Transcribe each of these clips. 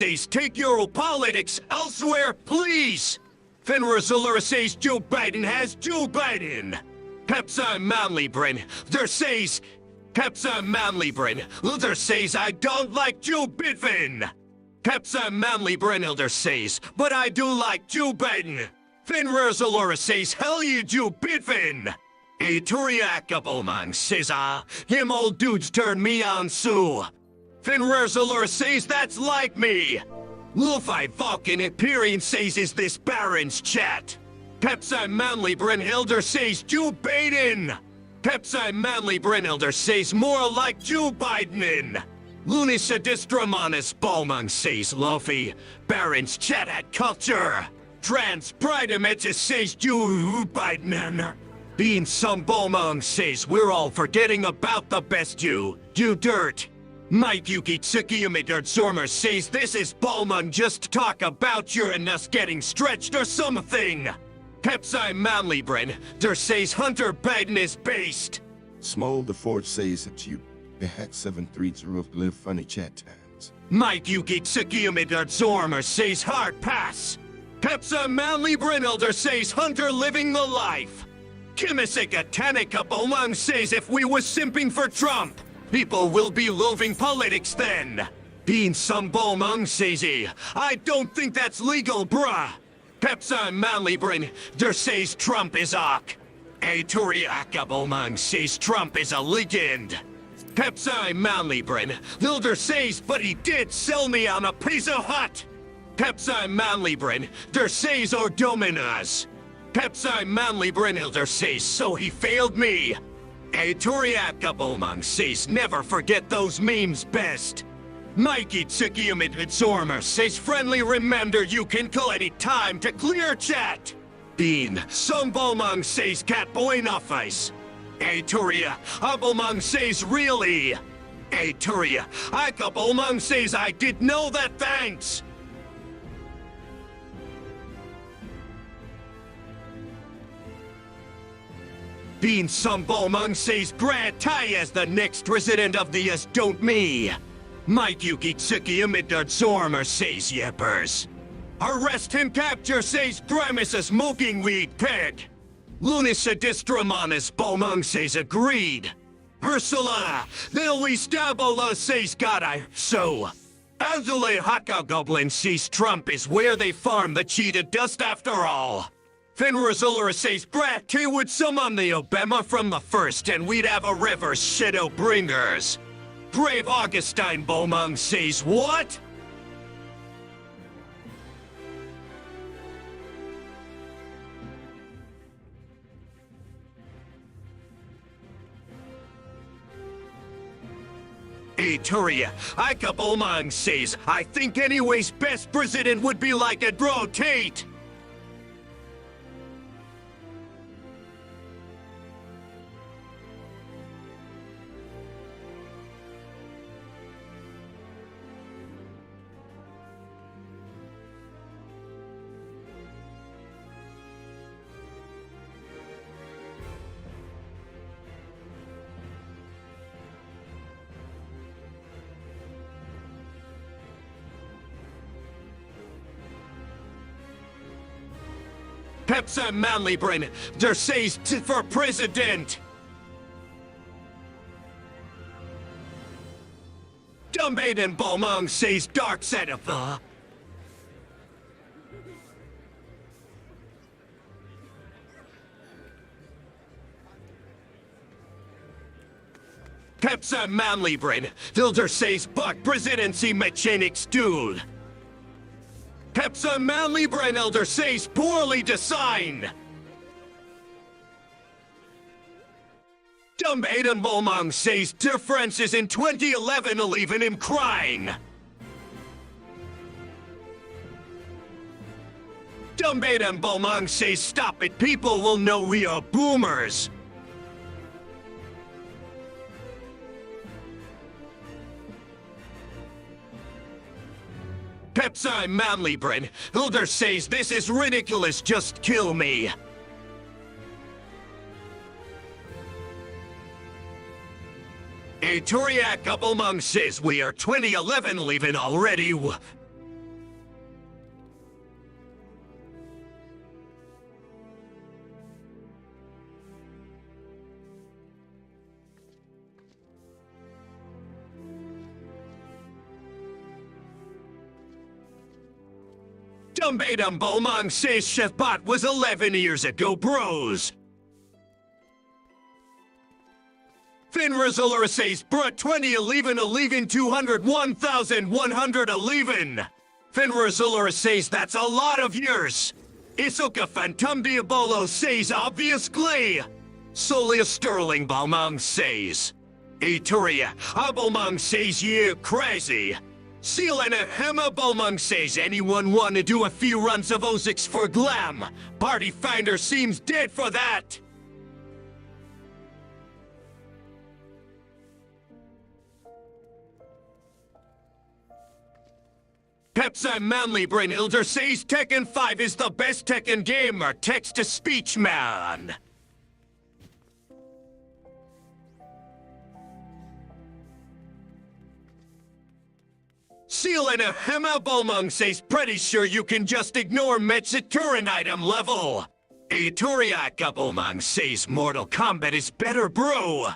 says take your politics elsewhere, please. Finrozulur says Joe Biden has Joe Biden. Pepsi Manlybrin, there says Pepsi Manlybrin, there says I don't like Joe Biden. Pepsi Manlybrin elder says, but I do like Joe Biden. Finrozulur says hell you Joe Biden. A Turiakabomang says him old dudes turn me on so. Finrozulur says that's like me. Lufi Vulcan Imperium says is this Baron's chat. Pepsi Manlybrin elder says Joe Biden. Pepsi Manlybrin elder says more like Joe Biden. Lunisadistromanus Balmung says Luffy. Baron's chat at culture. Trans Pridemetis says Joe Biden. Being some Balmung says we're all forgetting about the best you dirt. Mike Yuki Tsukiyumi Zormer says this is Balmung just talk about you and us getting stretched or something. Pepsi Manlybrin, der says Hunter Biden is based. Small the Fort says that you the hack 730 of live funny chat times. Mike Yuki Tsukiyumi Zormer says hard pass. Pepsi Manlybrin elder says Hunter living the life. Kimisika Tanika Bomang says if we was simping for Trump, people will be loving politics then. Being some Bomang says I don't think that's legal, bruh. Pepsi Manlybrin, der says Trump is ok. A Turiaka Bomang says Trump is a legend. Pepsi Manlybrin, Vilder says but he did sell me on a Pizza Hut. Pepsi Manlybrin, der says or Dominas. Pepsi Manlybrin elder says so he failed me. A Turiaka Bomang says never forget those memes best. Mikey Tsukiyumit Zormer says friendly reminder you can call any time to clear chat. Bean, some Bomang says Catboy Nuffice. A Turia, Abomang says really. A Turia, Ikabomang says I did know that thanks. Bean some Bomang says Grant Tai as the next resident of the Us Don't Me. Mike Yuki Tsukiyumit Zormer says Yeppers. Arrest and capture says Grimace a smoking weed peg. Lunisadistromanus Bomang says agreed. Ursula, Lily Stabola says God I so. Azule Haka Goblin says Trump is where they farm the cheetah dust after all. Finrozulur says Brat T would summon the Obama from the first and we'd have a river shadow bringers. Brave Augustine Bomang says what? Turia, Ika Bomang says, I think anyways best president would be like a rotate. Pepsi Manlybrin, der says for president. Dumbaden Bomang says dark Setafa. Pepsi Manlybrin, Vilder says buck presidency mechanics dude. Pepsi Manlybrin elder says poorly designed. Dumb Aiden Bomang says differences in 2011 will leaving him crying. Dumb Aiden Bomang says stop it, people will know we are boomers. Pepsi Manlybrin, Hilder says this is ridiculous, just kill me. A Turiak Abelmung says we are 2011 leaving already. Dumbatum Bomang says Chefbot was 11 years ago, bros. Finrazilla says bruh 2011 201,111. Finrazilla says that's a lot of years. Isuka Phantom Diabolo says obviously. Solia Sterling Balmang says. Ituria Abelmang says you crazy. Selena Hema Balmang says anyone wanna do a few runs of Ozix for glam? Party Finder seems dead for that. Pepsi Manly Brain Elder says Tekken 5 is the best Tekken game or text-to-speech man. Selena Hema Balmung says pretty sure you can just ignore Metsaturin item level. Ituriak Balmung says Mortal Kombat is better, bro.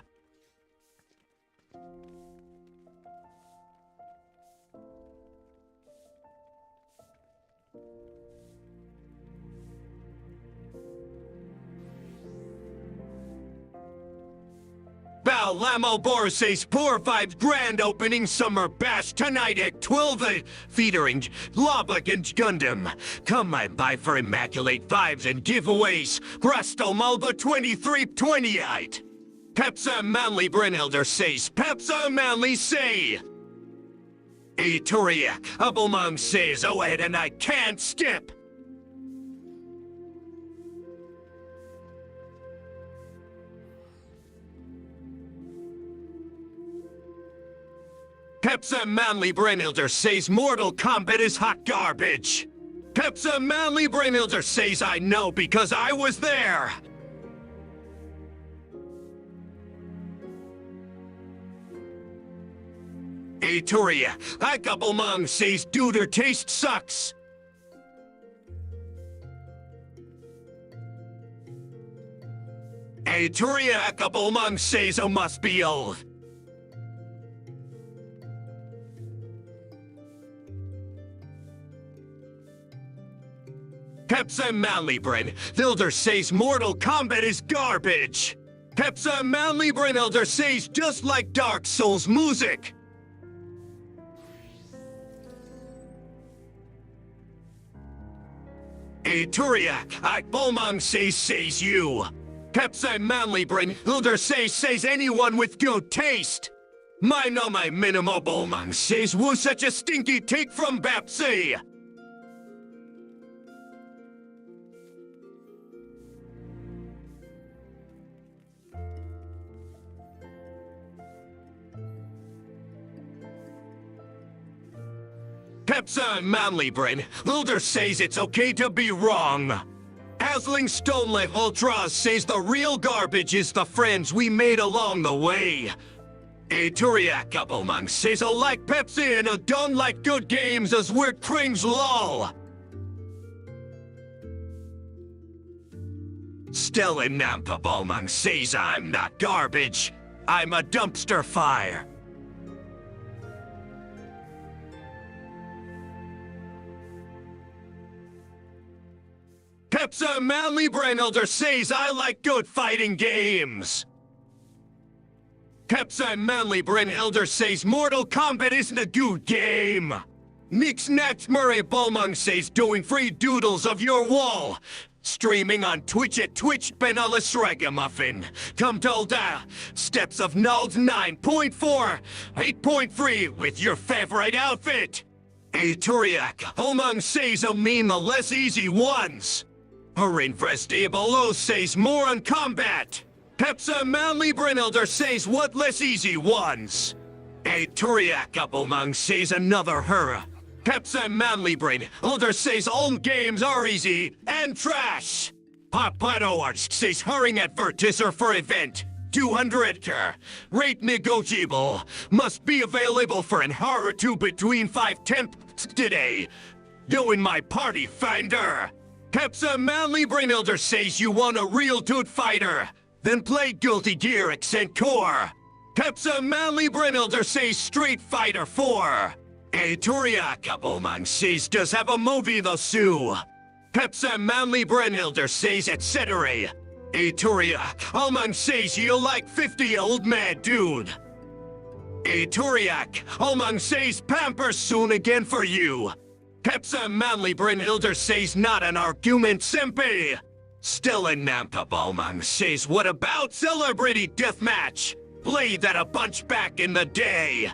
Val Lamo Bor says poor vibes grand opening summer bash tonight at 12 featuring Lobak and Gundam. Come on by for immaculate vibes and giveaways. Presto Malba 2328. Pepsa Manly Brynelder says Pepsa Manly say. Ituria Abelmung says oh Ed and I can't skip. Pepsa Manly Brainilder says Mortal Kombat is hot garbage. Pepsa Manly Brainilder says I know because I was there. Ituria Akabelmung says Duder taste sucks. Ituria Akabelmung says oh must be old. Pepsa Manly Brain Elder says Mortal Kombat is garbage. Pepsa Manly Brain Elder says just like Dark Souls music. Ituria Akbolmung says you. Pepsa Manly Brain Elder says anyone with good taste. My no my minimal Bolmung says woo such a stinky take from Bapsy. Pepsa Manly Brain Elder says it's okay to be wrong. Asling Stoneley Ultra says the real garbage is the friends we made along the way. Ituriak Abelmung says I like Pepsi and I don't like good games as we're cringe lol. Stella Nampa Balmung says I'm not garbage. I'm a dumpster fire. Pepsa Manly Brain Elder says I like good fighting games. Pepsa Manly Brain Elder says Mortal Kombat isn't a good game. Nix Nax Murray Balmung says doing free doodles of your wall. Streaming on Twitch at Twitch Benalis Ragamuffin. Come to Ul'dah Steps of Nulls 9.4, 8.3 with your favorite outfit. Aturiak Balmung says I mean the less easy ones. Orin Vestibulo says more on combat. Pepsa Manly Brynelder says what less easy ones. Aturiak Balmung says another her. Pepsa Manly Brynelder says all games are easy and trash. Papato Arch says hurrying advertiser for event. 200 rate negotiable. Must be available for an hour or two between 5-10 today. Doing my party finder. Pepsa Manly Brainelder says you want a real dude fighter. Then play Guilty Gear Accent Core. Pepsa Manly Brainelder says Street Fighter 4. A Turiaka Bomang says does have a movie the Sue. Pepsa Manly Brenhilder says etc. A Turiak, Almang says you like 50 old mad dude. A Turiak, Almang says pamper soon again for you. Pepsa Manly Brenhilder says not an argument simpe. Still in Nampa Balmang says what about celebrity deathmatch? Play that a bunch back in the day.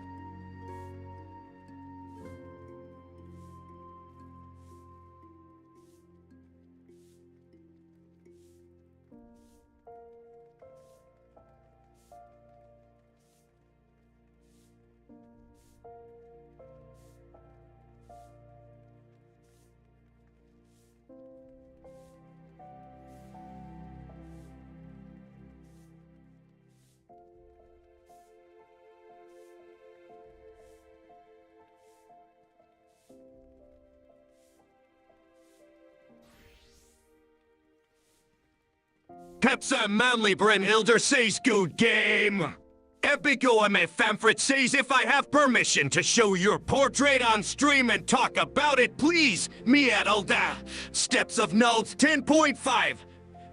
Pepsa Manly Brenhilder says good game. Epico Ame Famfrit says if I have permission to show your portrait on stream and talk about it, please, me at Ul'dah. Steps of Nulls 10.5,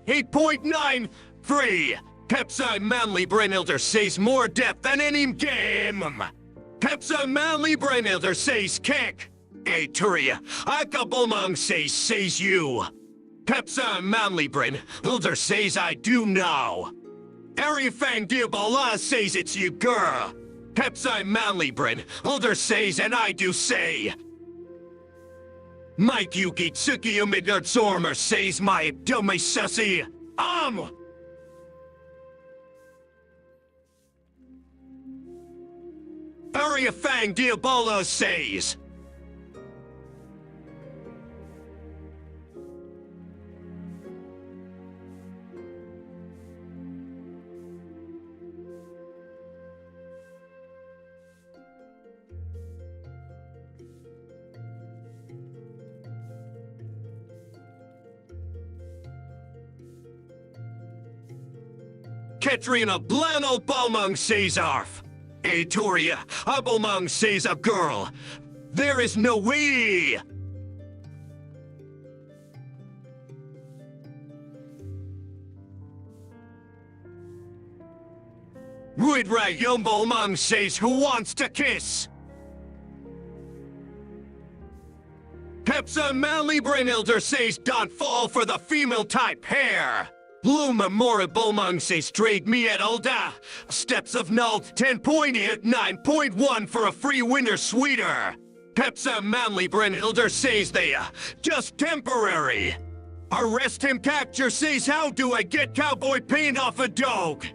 8.93. Pepsa Manly Brenhilder says more depth than any game. Pepsa Manly Brenhilder says kick. A Turia, Akabomang says you. Pepsa Manly Brenhilder says I do now. Arifang Diabala says it's you girl. Pepsi Manly Brenhilder says and I do say. Mike Yuki Tsuki Umidard Zormer says my dummy sussy. Arifang Diabala says. Katrina Blano Balmung says arf. Atoria Abelmung says a girl. There is no way. Ruidra Yumbalmung says who wants to kiss. Pepsa Manly Brenhilder says don't fall for the female type hair. Luma Mora Bulmung says trade me at Ul'dah. Steps of Null 10.8, 9.1 for a free winner sweeter. Pepsa Manly Brenhilder says they just temporary. Arrest him capture says how do I get cowboy paint off a dog?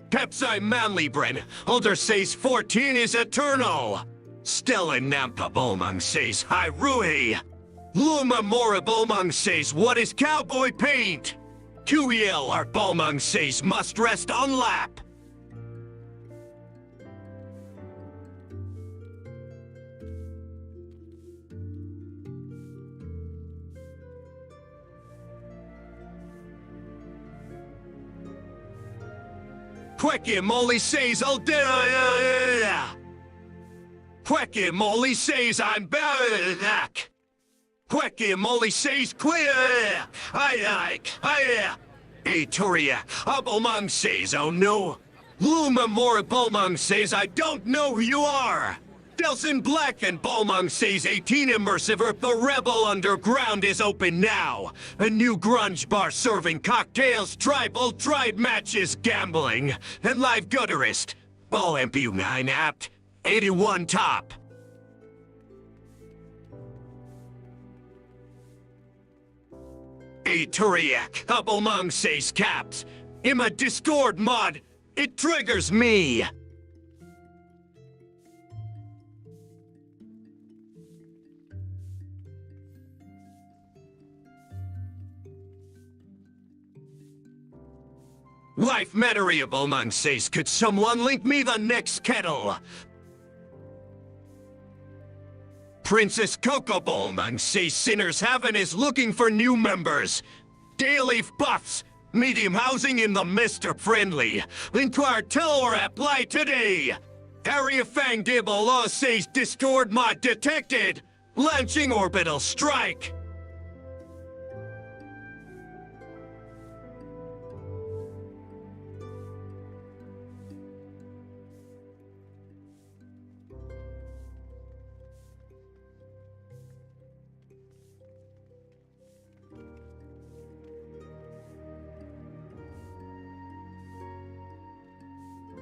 Pepsi Manly Brenhilder says 14 is eternal. Stella Nampa Bulmung says hi Rui. Luma Mora Bulmung says what is cowboy paint? QEL our Balmung says must rest on lap. Queckie Molly says Queckie Molly says I'm back. Queckie Molly says clear. I Atoria Abelmung says oh no. Luma Mora Balmung says I don't know who you are. Delson Black and Balmung says 18 immersive Earth the Rebel Underground is open now. A new grunge bar serving cocktails, tribal, tribe matches, gambling, and live gutterist. Ball MPU 9 apt, 81 top. A Turiak, Abelmung says caps. In a Discord mod, it triggers me. Wife Mattery Abelmung says could someone link me the next kettle? Princess Coco Bowman says Sinners Heaven is looking for new members. Daily buffs, medium housing in the Mr. Friendly. Inquire, tell, or apply today. Area Fang Dibble says Discord mod detected. Launching orbital strike.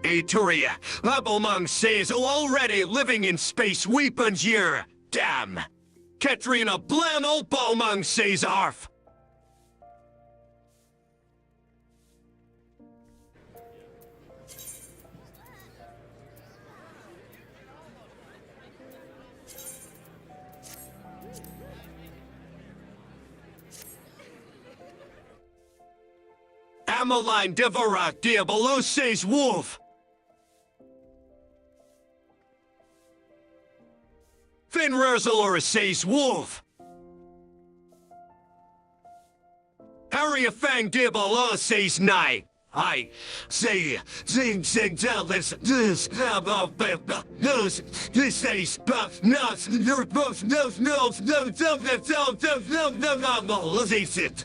Eturia, Abelmung says already living in space weapons year. Damn. Katrina Blan Opalmung says arf. Ameline Devorak Diabolo says wolf. Finrerzalor says wolf. Harry Fang Dibble says night. I say, sing, tell this, this says, but, nuts, they're both, no, is it?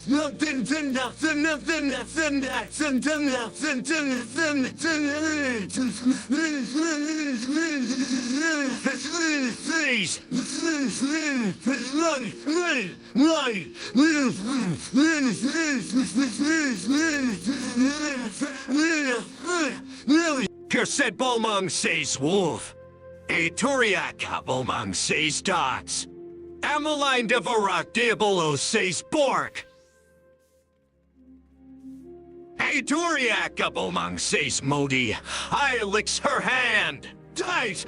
Kerset Bolmung says wolf. Eturiak Bolmung says dots. Ameline Devorak Diabolo says bork. Eturiak Bolmung says Modi. I licks her hand. Dice.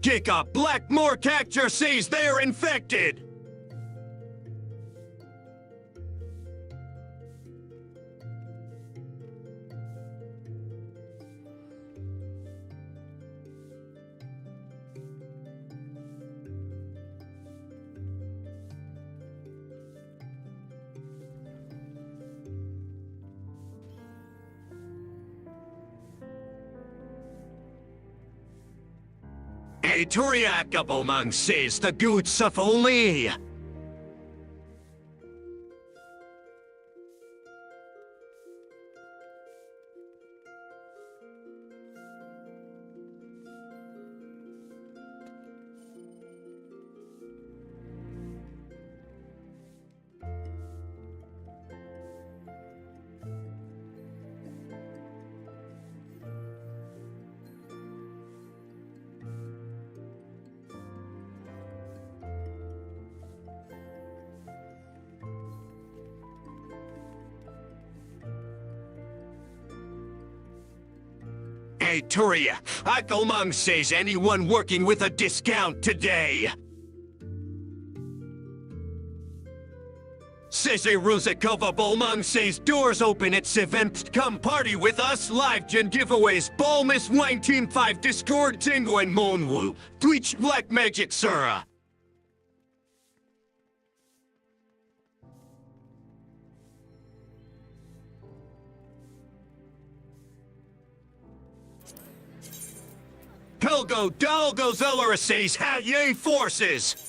Jacob Blackmore Cacture says they're infected! Eturiak Abelmung says the goods of only. Turia, Akelmung says anyone working with a discount today. Sissy Ruzikova Bolmung says doors open at Sivent. Come party with us. Live gen giveaways. Balmus Wine Team 5 Discord Tingo and Monwu. Twitch Black Magic Sura. Helgo Dalgo Zeller says Haye forces.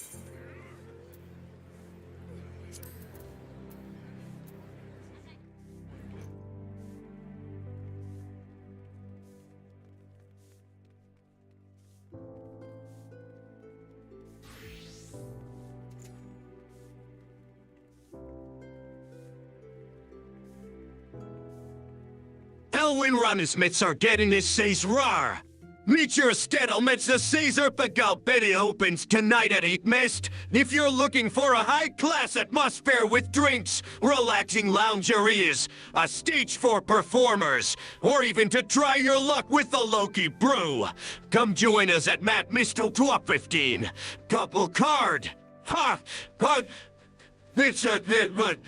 Elwin Runismits are getting this says rar. Meet your Stettlements, the Caesar Pagalpedia opens tonight at 8 Mist. If you're looking for a high-class atmosphere with drinks, relaxing loungeries, a stage for performers, or even to try your luck with the Loki Brew, come join us at Matt Mistel 1215. Couple card. Ha! But it's a bit, but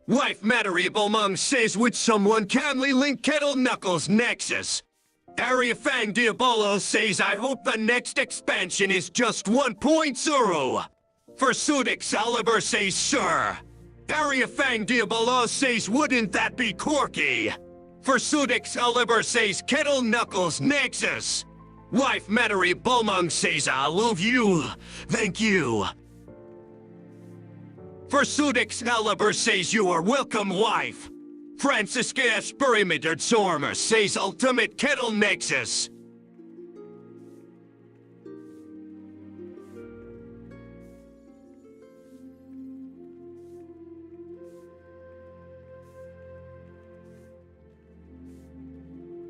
Wife Matariable Mung says with someone Camly Link Kettle Knuckles Nexus. Area Fang Diabolo says I hope the next expansion is just 1.0. Pursuit Excalibur says sure. Area Fang Diabolo says wouldn't that be quirky? Pursuit Excalibur says Kettle Knuckles Nexus. Wife Mattery Bulmung says I love you. Thank you. Pursuit Excalibur says you are welcome, wife. Francisca Esperimeter Zormer says ultimate Kettle Nexus.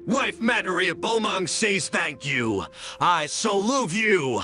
Wife Mattery Bulmung says thank you. I so love you.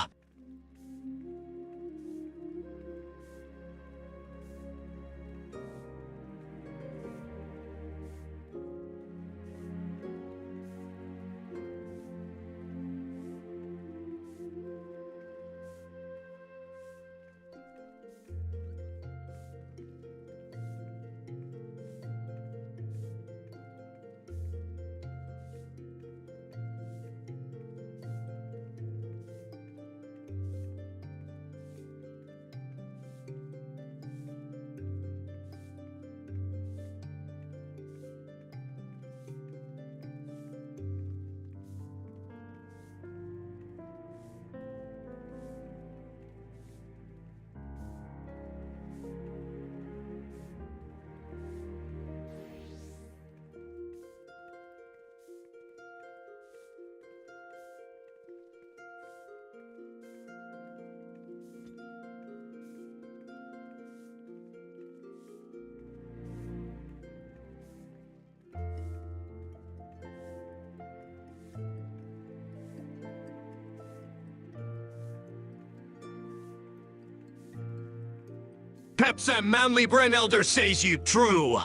Pepsa Manly Bren Elder says you true.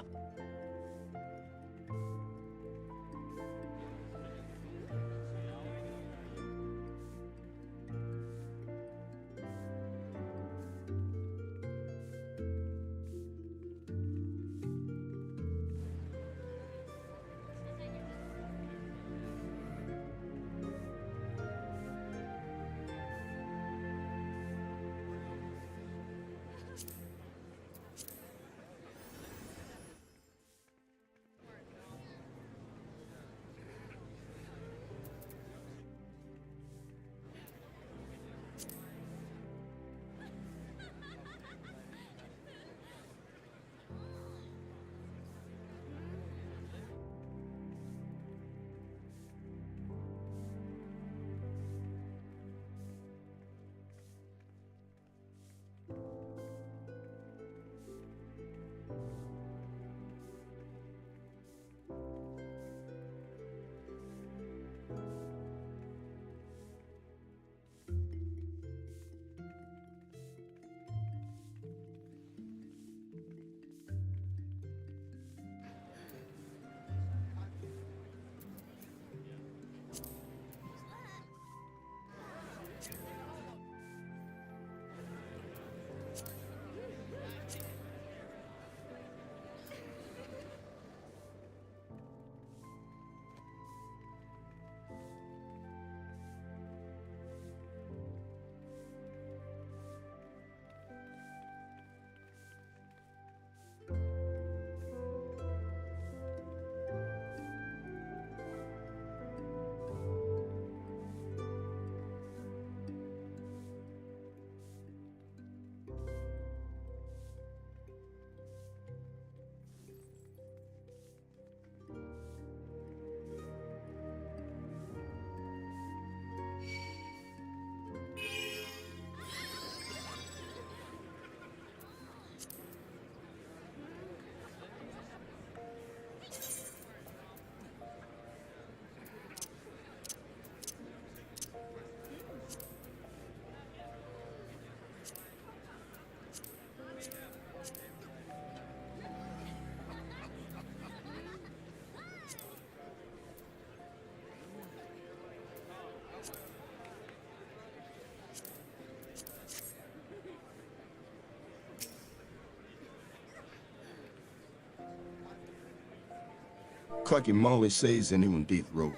Quacky Molly says anyone death row.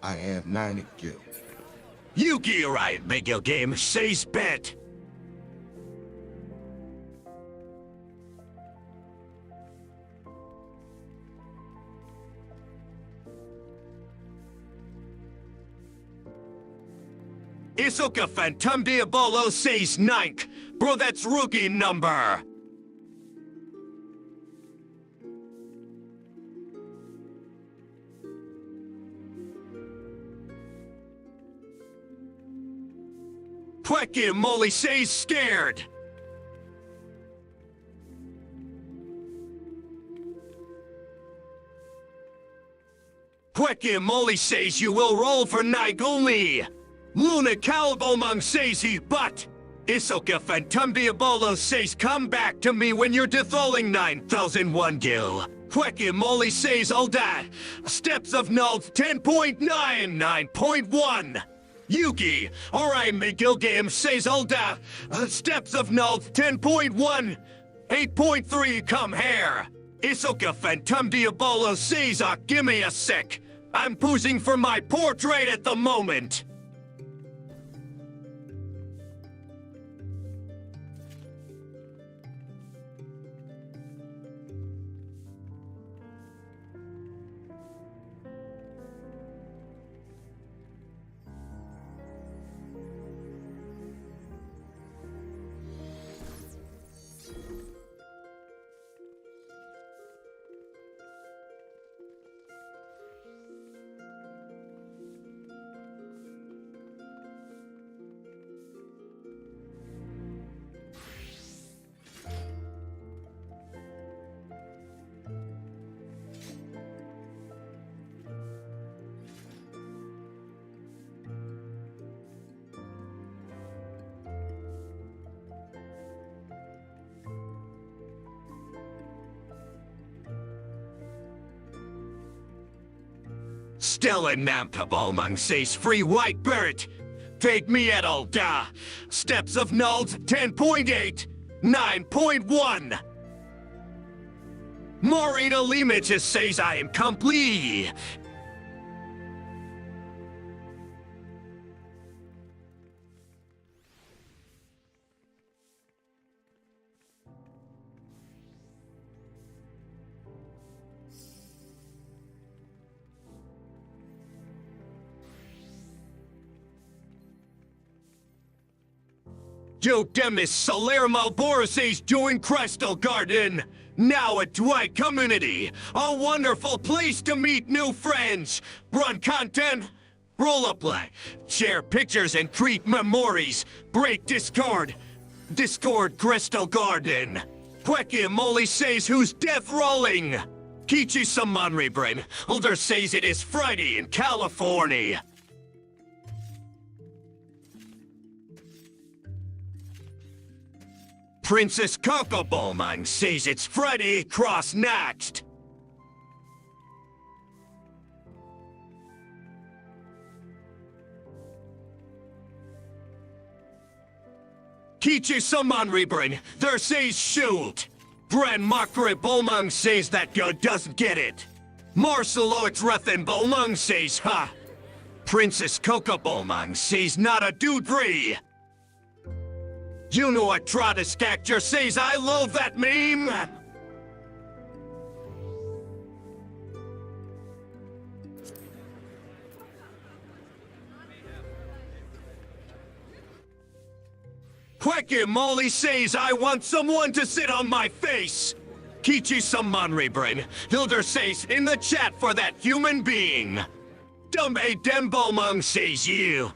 I have 9 at kill. Yuki right, Miguel game says bet. Isoka Phantom Diabolo says 9th. Bro, that's rookie number. Quacky Molly says scared. Quacky Molly says you will roll for Naiguli. Luna Calabomung says he but. Isoka Phantom Diabolo says come back to me when you're detholing 9001 gil. Quacky Molly says Ul'dah. Steps of Null 10.9, 9.1. Yugi, alright, Miguel game says Ul'dah. Steps of Null 10.1, 8.3, come here. Isoka Phantom Diabolo says, give me a sec. I'm posing for my portrait at the moment. Stellan Nampabomung says free white bird. Take me at Ul'dah. Steps of Nulls 10.8, 9.1. Morita Lima just says I am complete. Joe Demis Salermo Boris join Crystal Garden. Now a Dwight community. A wonderful place to meet new friends. Run content. Roll up play. Share pictures and create memories. Break Discord. Discord Crystal Garden. Quacky Molly says who's death rolling. Kichi Samanri Brain. Ul'dah says it is Friday in California. Princess Kokobomang says it's Friday cross next. Kichi Samanri Brain. There says shoot. Bren Makre Bomang says that God doesn't get it. Marcelo Rethen Bomang says ha. Princess Kokobomang says not a do-dree. You know what Trottiskactor says I love that meme? Quacky Molly says I want someone to sit on my face. Kichi Samanri Brain. Ul'dah says in the chat for that human being. Dumbe Dembomung says you.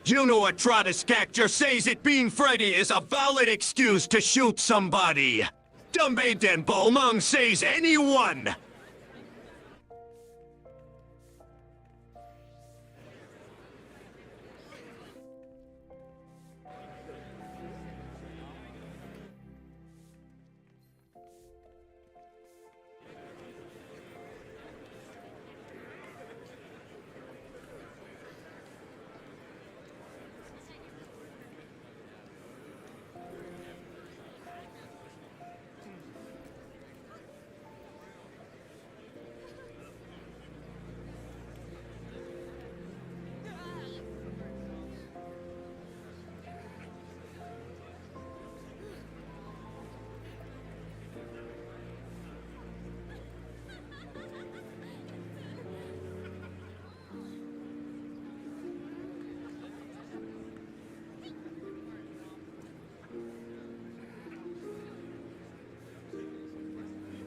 You know what Trottiskactor says it being Friday is a valid excuse to shoot somebody. Dumbe Dembomung says anyone.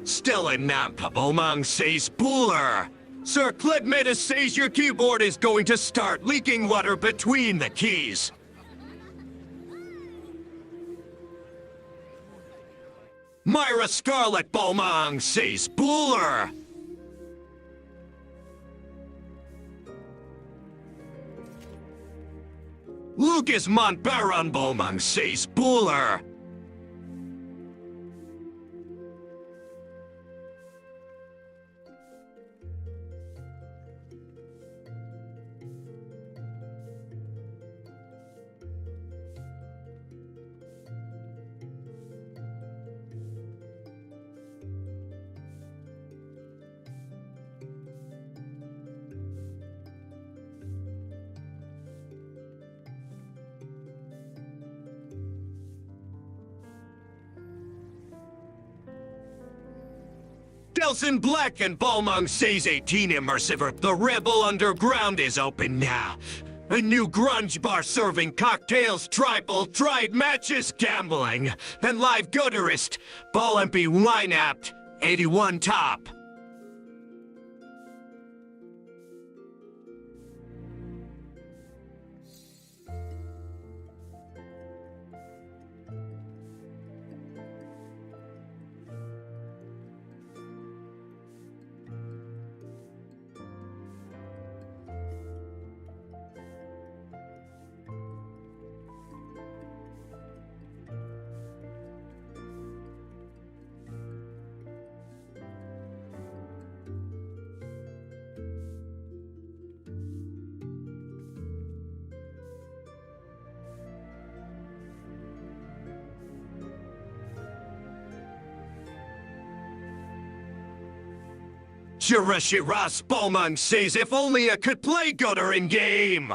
Stellen Nampa Bomang says Buller. Sir Klidmeta says your keyboard is going to start leaking water between the keys. Myra Scarlet Bomang says Buller. Lucas Montbaron Bomang says Buller. Delson Black and Balmung says 18 immersive. The Rebel Underground is open now. A new grunge bar serving cocktails, tribal, tried matches, gambling, and live guitarist. Ball MP wine apt, 81 top. Shirashiras Balmung says if only I could play gutter in game.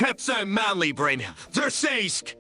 Pepsa Manly Brain, Zersaisk!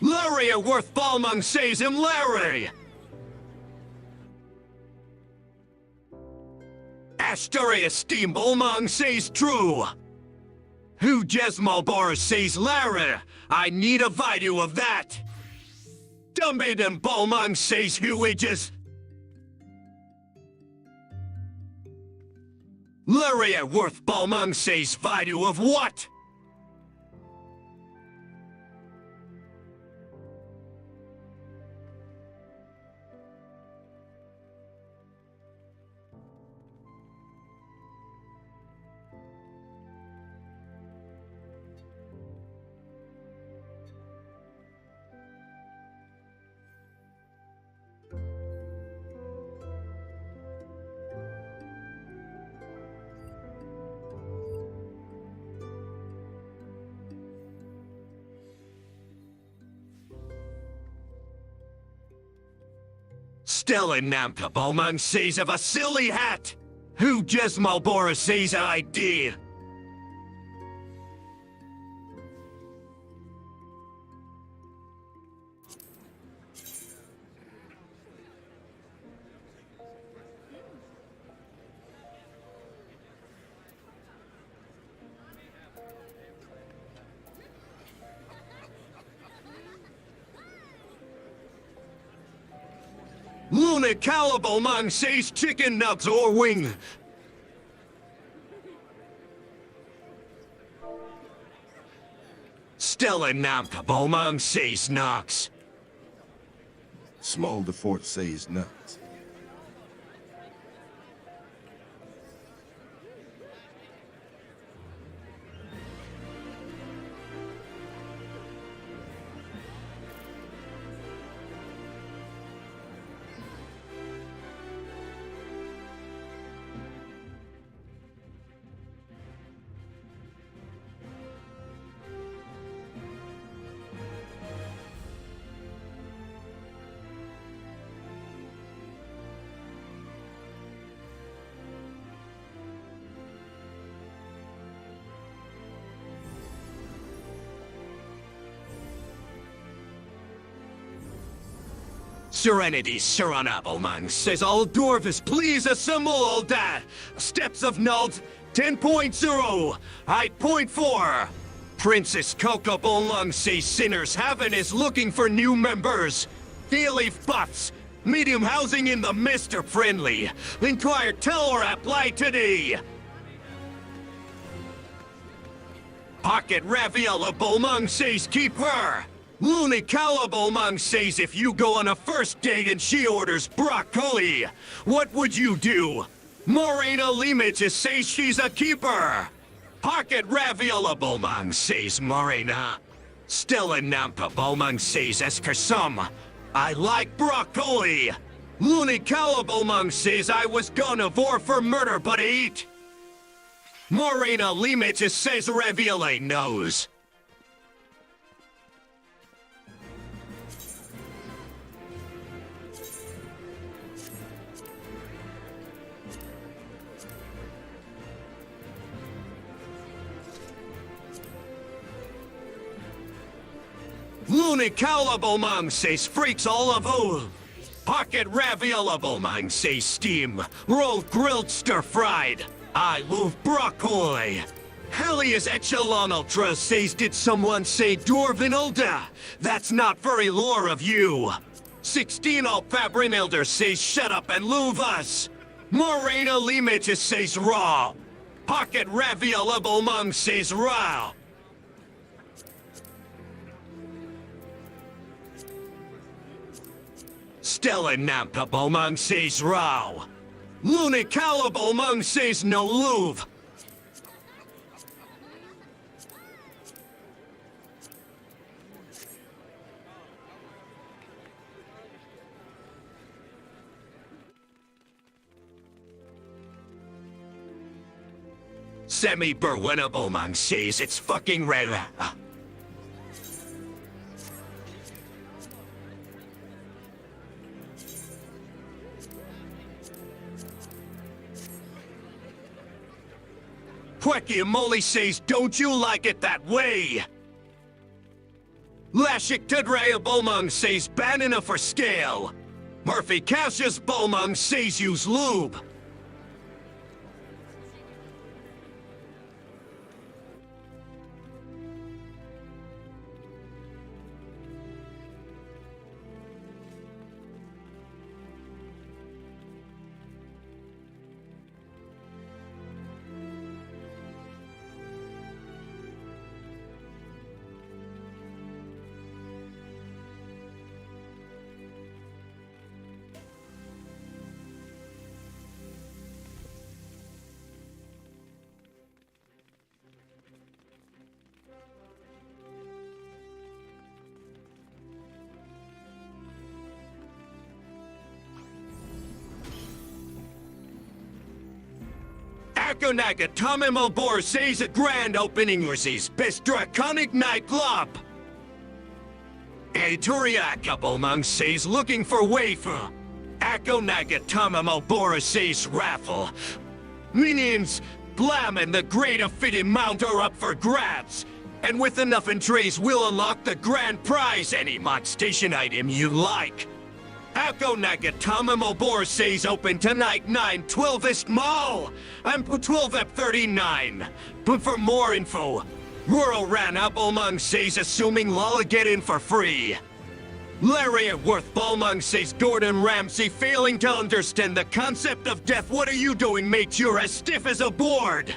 Larry a worth Balmung says him Larry! Astoria steam Balmung says true! Who Jesmal Boris says Larry? I need a video of that! Dumbid and Balmung says who just... Larry a worth Balmung says video of what? Stella Namka Balmung says of a silly hat! Who Jesmal Boris says I did? Luna Calabomung says chicken nuts or wing. Stella Namka Balmung says Knox. Small the fort says nuts. Serenity Sharanabelmung says all dwarves please assemble Ul'dah. Steps of Nult 10.0, 8.4. Princess Coco Bolung says Sinners Heaven is looking for new members. Daily buffs. Medium housing in the Mr. Friendly. Inquire tell or apply today. Pocket Raviola Bolmung says keep her. Looney Calabomung says if you go on a first date and she orders broccoli, what would you do? Morena Limits says she's a keeper. Pocket Raviola Bolmung says Morena. Stella Nampa Bolmung says Eskersum. I like broccoli. Looney Calabomung says I was gonna vor for murder but ate. Morena Limits says Raviole knows. Looney Calabomung says freaks all of old. Pocket Raviolabomung says steam. Rolled grilled stir fried. I love broccoli. Helios Echelon Ultra says did someone say Dwarven Ul'dah? That's not very lore of you. 16 Fabrin Elder says shut up and love us. Morena Limits says raw. Pocket Raviolabomung says raw. Stella Nampa Bolmung says row. Looney Calabomung says no louvre. Semi Berwina Bolmung says it's fucking red. Quecky Molly says, don't you like it that way? Lashik Tudrea Bolmung says Banina for scale. Murphy Cassius Bolmung says use lube. Akonaga Tamimo Bor says a grand opening was his best draconic nightclub. Turiaka Bolmung says looking for wafer. Akonaga Tamimo Bor says raffle. Minions, Blam and the Great Affiti Mount are up for grabs. And with enough entrays, we'll unlock the grand prize, any mod station item you like. Akonaga Tamimo Bor says open tonight 9/12th Mall. I'm 12 at 39. But for more info, Rural Ran Bolmung says assuming Lala get in for free. Larry Worth Bolmung says Gordon Ramsay failing to understand the concept of death. What are you doing, mate? You're as stiff as a board.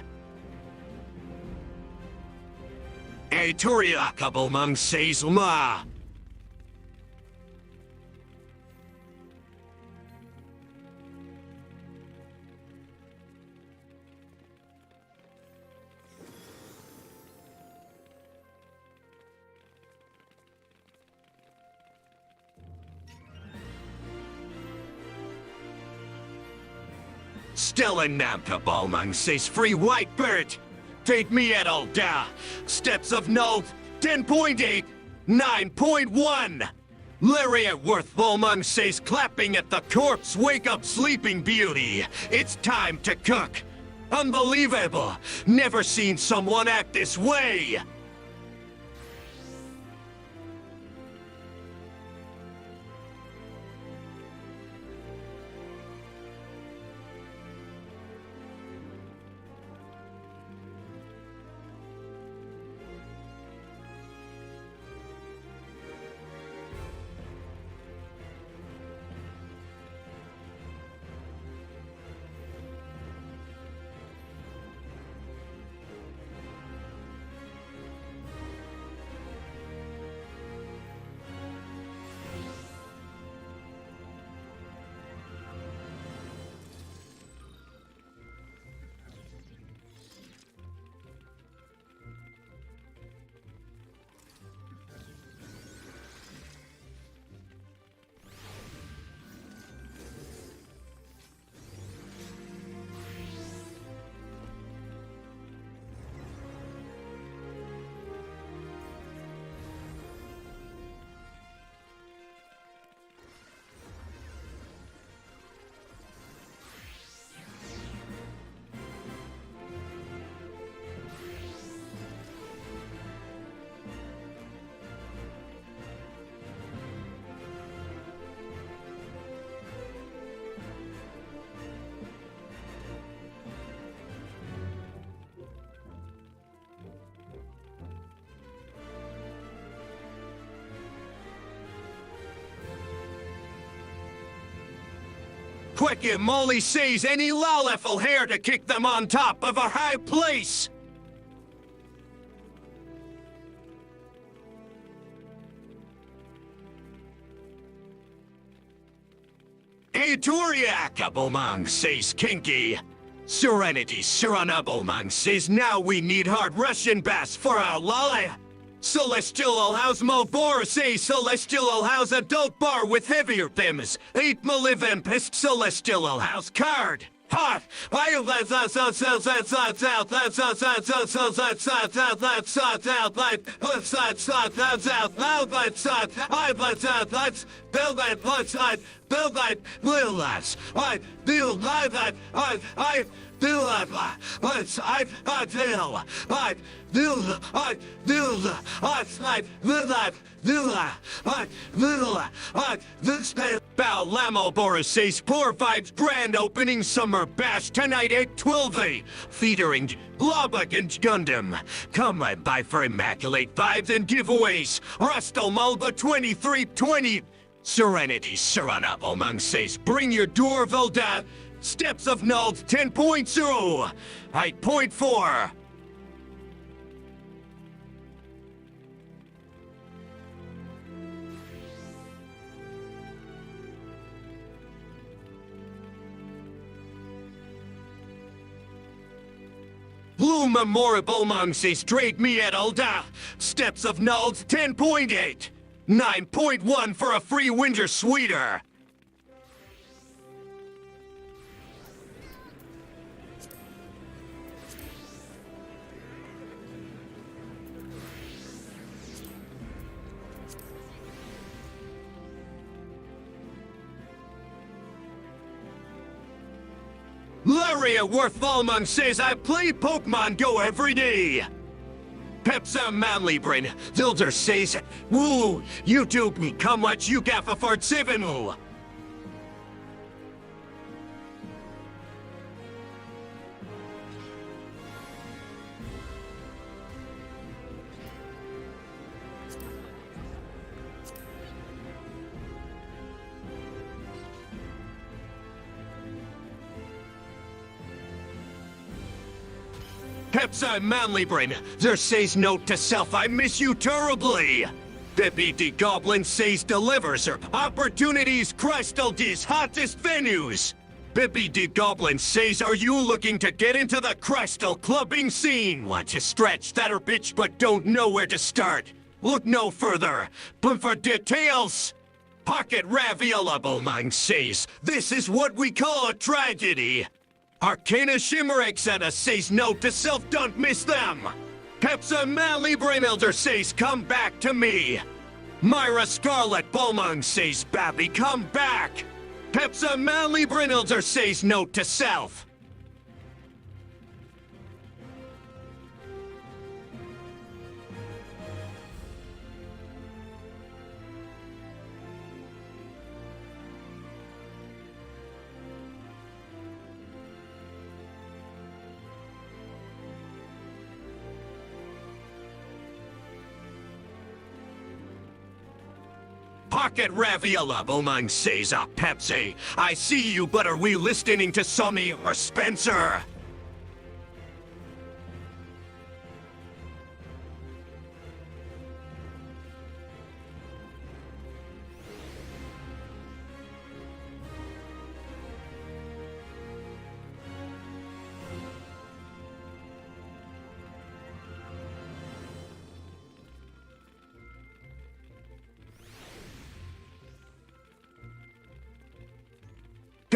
Turiaka Bolmung says ma. Stella Namta Bolmung says free white bird. Take me at Ul'dah. Steps of note 10.8, 9.1. Larry Worth Bolmung says clapping at the corpse, wake up sleeping beauty. It's time to cook. Unbelievable. Never seen someone act this way. Quick, Molly says any Laleffel hair to kick them on top of a high place! Turiaka Bolmung says kinky. Serenity Suranabelmung says now we need hard Russian bass for our Lala. Celestial Alhouse Mobor says Celestial Alhouse adult bar with heavier themes. 8 Malivempest Celestial Alhouse card. Hot! Lamo Boris says Poor Vibes grand opening summer bash tonight at 12 featuring Lobak and Gundam. Come and buy for immaculate vibes and giveaways. Rusto Mulba 2320. Serenity Suranable Monk says bring your dwarf Ul'dah. Steps of Nulls 10.0. 8.4. Blue Memorable Monk says straight me at Ul'dah. Steps of Nulls 10.8. 9.1 for a free winter sweater. Larry at Worth Volmon says I play Pokemon Go every day. Pepsa Manlybrin, Dilder says, woo, you do become what you gaffa for 7. Pepsi Manlybrin, there says note to self, I miss you terribly. Bippy D. Goblin says delivers her opportunities crystal D's hottest venues. Bippy D. Goblin says, are you looking to get into the crystal clubbing scene? Want to stretch that or bitch but don't know where to start? Look no further, but for details. Pocket Raviolable Mind says, this is what we call a tragedy. Arcana Shimmerexena says note to self, don't miss them. Pepsa Manlybrin Elder says come back to me. Myra Scarlet Beaumont says Babby come back. Pepsa Manlybrin Elder says note to self. Pocket Raviola Beaumont says a Pepsi. I see you, but are we listening to Sonny or Spencer?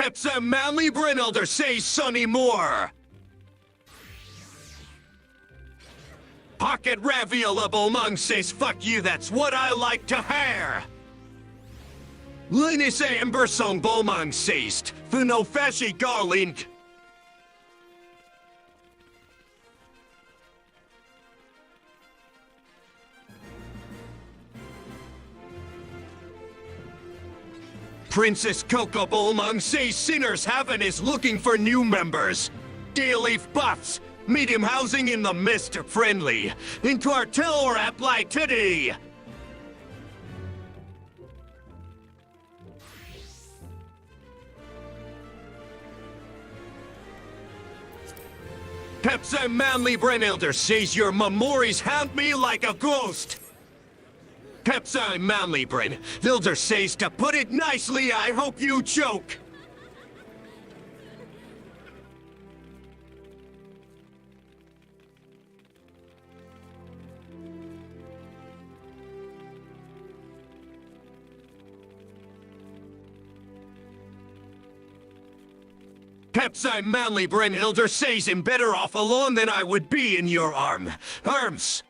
Pepsa Manlybrin Elder says Sonny Moore. Pocket Raviola Beaumont says fuck you, that's what I like to hear. Linus Ambersong Beaumont says Funo Fashi Garland. Princess Coco Beaumont says Sinners Heaven is looking for new members. Dayleaf Buffs, medium housing in the Mr. Friendly. In Cartel or apply today. Pepsi Manlybrin Elder says your memories haunt me like a ghost. Pepsi Manlybrin, Elder says to put it nicely, I hope you choke. Pepsi Manlybrin Elder says I'm better off alone than I would be in your arms.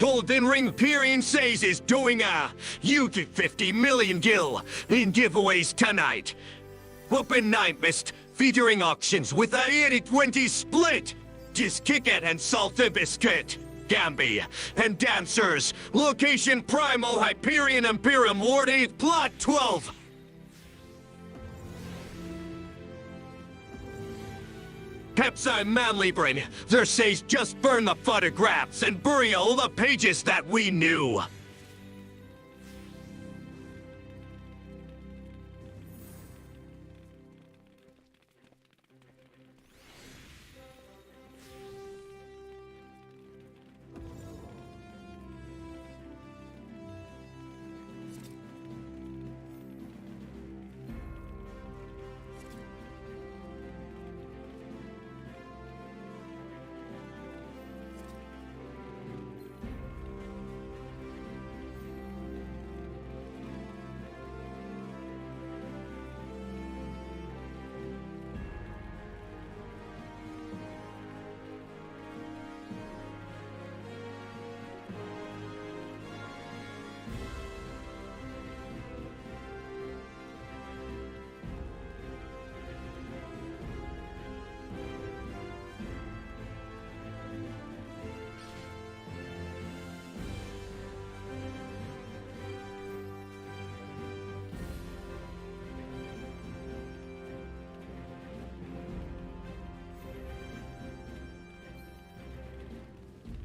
Golden Ring Pyrian says is doing a UT50 million gil in giveaways tonight. Open 9 best featuring auctions with a 80-20 split. Just kick it and salt the biscuit. Gambi and dancers. Location Primal Hyperion Imperium Ward 8 Plot 12. Pepsi Manly Brain. There says just burn the photographs and bury all the pages that we knew.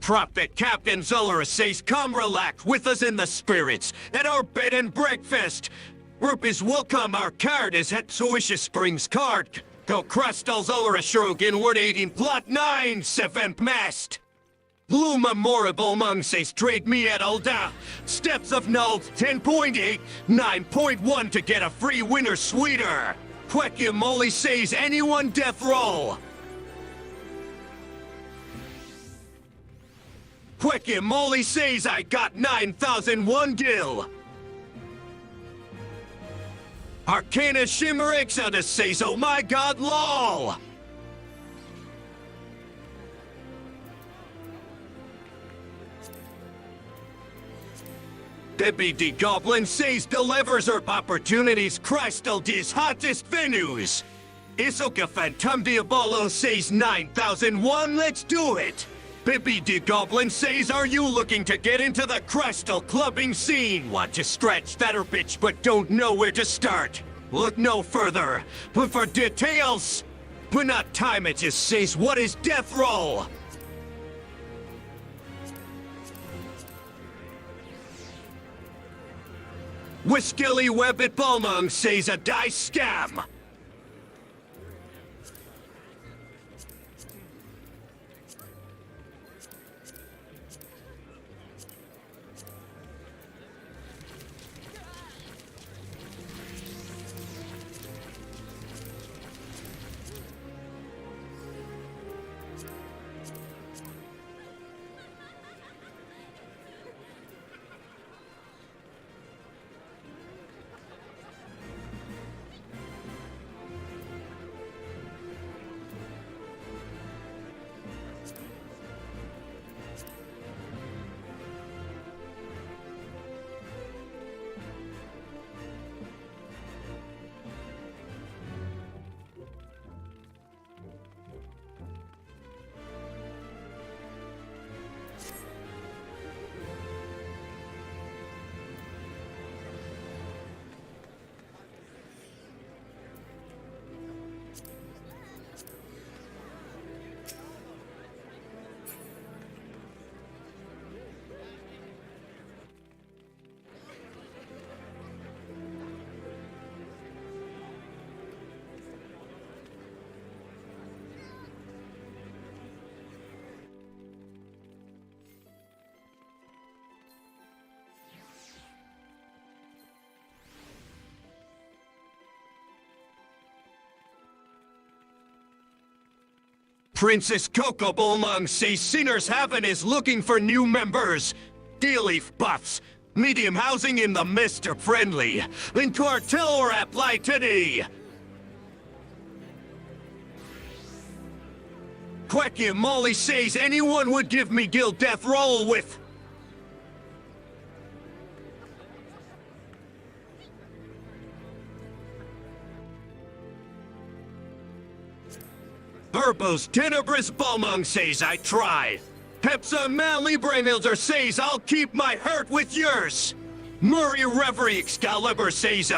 Prophet Captain Zul'dah says come relax with us in the spirits at our bed and breakfast. Group is welcome, our card is at Suisha Springs card. Go Crystal Zul'dah Shurugin Word 18 Plot 9 7th Mast. Blue Memorable Mung says trade me at Ul'dah. Steps of Null 10.8, 9.1 to get a free winner sweeter. Quecky Molly says anyone death roll. Quecky Molly says I got 9,001 gil. Arcana Shimmer Exodus says oh my god lol. Debbie D. Goblin says delivers her opportunities Crystal D's hottest venues. Isoka Phantom Diabolo says 9,001 let's do it. Bippy D. Goblin says, are you looking to get into the crystal clubbing scene? Want to stretch that or bitch but don't know where to start? Look no further. But for details, but not time it just says what is death roll? Whiskilly Web at Balmung says a dice scam. Princess Coco Bolmung says Sinners Heaven is looking for new members. D-Leaf buffs. Medium housing in the Mr. Friendly. In cartel or apply today. Quecky Molly says anyone would give me guild death roll with Herbos tenebris Balmung says I try. Pepsa manly brain elder says I'll keep my hurt with yours. Murray Reverie Excalibur says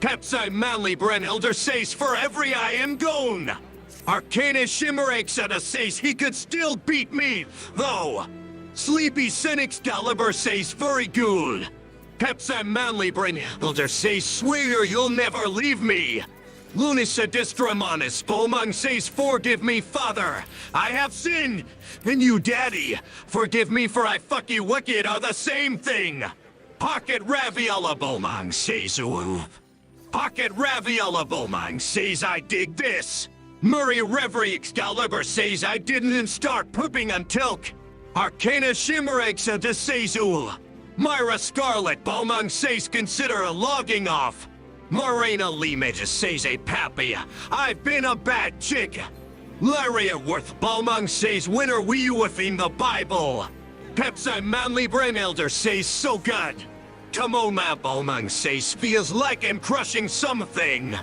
Pepsi manly brain elder says for every I am gone. Arcana Shimmer Exada says he could still beat me, though. Sleepy Sin Excalibur says very good. Pepsi manly brain elder says swear you'll never leave me. Lunis Adistramanus Bomung says forgive me, father. I have sinned. And you, daddy, forgive me for I fuck you wicked are the same thing. Pocket Raviola Bomung says ooh. Pocket Raviola Bomung says I dig this. Murray Reverie Excalibur says I didn't start pooping until Arcana Shimmer Exada says ooh. Myra Scarlet Bomung says consider logging off. Morena Limage says a pappy. I've been a bad chick. Laria Worth Balmung says when are we within the Bible? Pepsi Manly Brain Elder says so good. Tamoma Balmung says feels like I'm crushing something.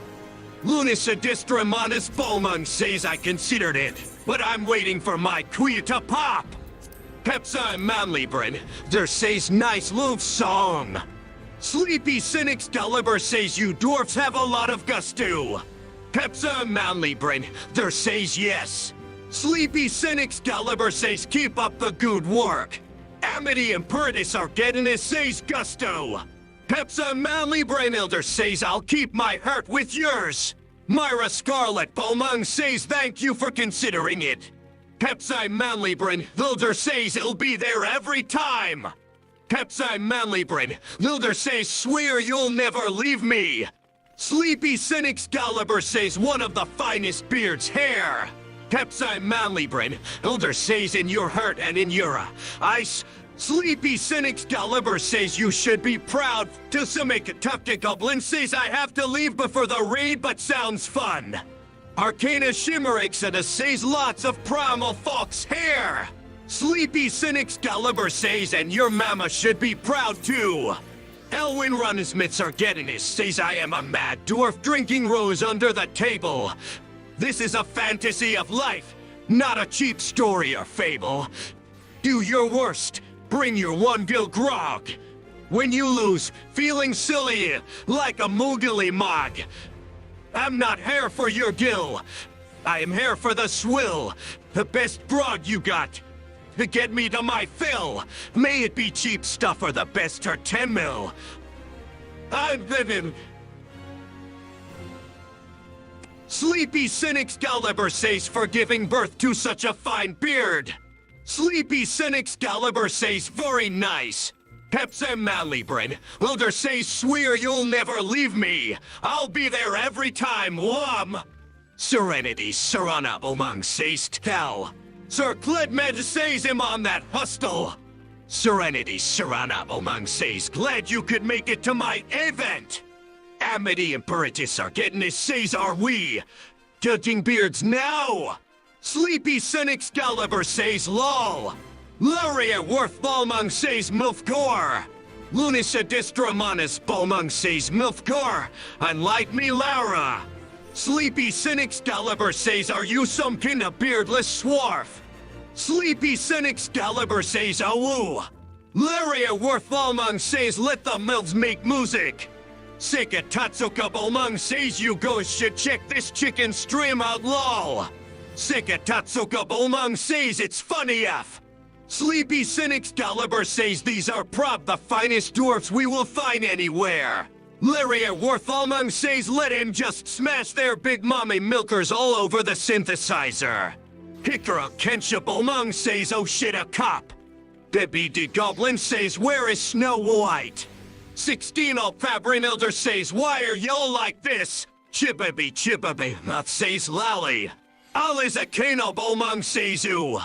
Lunis Adistramanus Balmung says I considered it, but I'm waiting for my queer to pop. Pepsi Manly Brain there says nice love song. Sleepy Sin Excalibur says you dwarfs have a lot of gusto. Pepsa Manly Brain there says yes. Sleepy Sin Excalibur says keep up the good work. Amity and Purtis are getting it says gusto. Pepsa Manly Brain Elder says I'll keep my hurt with yours. Myra Scarlet Balmung says thank you for considering it. Pepsi Manly Brain Elder says it'll be there every time. Pepsi Manly Brain Elder says swear you'll never leave me. Sleepy Sin Excalibur says one of the finest beards hair. Pepsi Manly Brain Elder says in your hurt and in your ice. Sleepy Sin Excalibur says you should be proud. Tilsamaka Tufta Goblin says I have to leave before the raid but sounds fun. Arcana Shimmer Exodus says lots of primal fox hair. Sleepy Sin Excalibur says and your mama should be proud too. Elwin Runnensmiths are getting this says I am a mad dwarf drinking rose under the table. This is a fantasy of life, not a cheap story or fable. Do your worst, bring your one gill grog. When you lose, feeling silly like a moogly mog. I'm not here for your gill. I am here for the swill, the best grog you got. To get me to my fill. May it be cheap stuff or the best or 10 mil. I'm living. Sleepy Sin Excalibur says for giving birth to such a fine beard. Sleepy Sin Excalibur says very nice. Pepsi Manly Brain Elder says swear you'll never leave me. I'll be there every time, wham. Serenity Serana Bomung says tell. Sir Cledmed says him on that hostel. Serenity Serana Bomung says glad you could make it to my event. Amity and Puritis are getting his says are we. Judging beards now. Sleepy Sin Excalibur says lol. Laria Worth Balmung says Milfcore. Lunis Adistramanus Balmung says Milfcore. Unlike me Lara. Sleepy Sin Excalibur says are you some kind of beardless swarf? Sleepy Sin Excalibur says awoo. Laria Worth Balmung says let the milfs make music. Sika Tatsuka Balmung says you go should check this chicken stream out lol. Sika Tatsuka Balmung says it's funny F. Sleepy Sin Excalibur says these are prob the finest dwarfs we will find anywhere. Laria Worth Balmung says let him just smash their big mommy milkers all over the synthesizer. Hikara Kensha Balmung says oh shit a cop. Debbie D Goblin says where is Snow White? 16 Fabrin Elder says why are y'all like this? Chibaby not says Lally. Alizakano Balmung says ooh.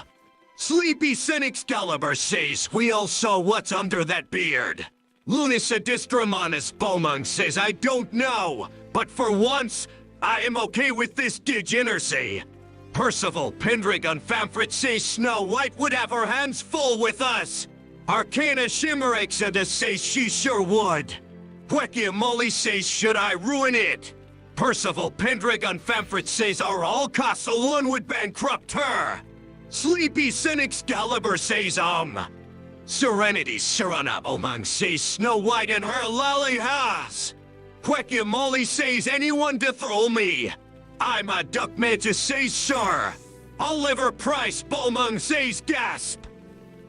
Sleepy Sin Excalibur says we all saw what's under that beard. Lunis Adistramanus Balmung says I don't know, but for once, I am okay with this degeneracy. Percival Pendrigon Famfrit says Snow White would have her hands full with us. Arcana Shimmer Exodus says she sure would. Quekia Molly says should I ruin it? Percival Pendragon Famfrit says our all costs alone would bankrupt her. Sleepy Sin Excalibur says Serenity Suranabomang says Snow White and her lolly has. Quecky Molly says anyone to throw me. I'm a duck magus says sure. Oliver Price Bomang says gasp.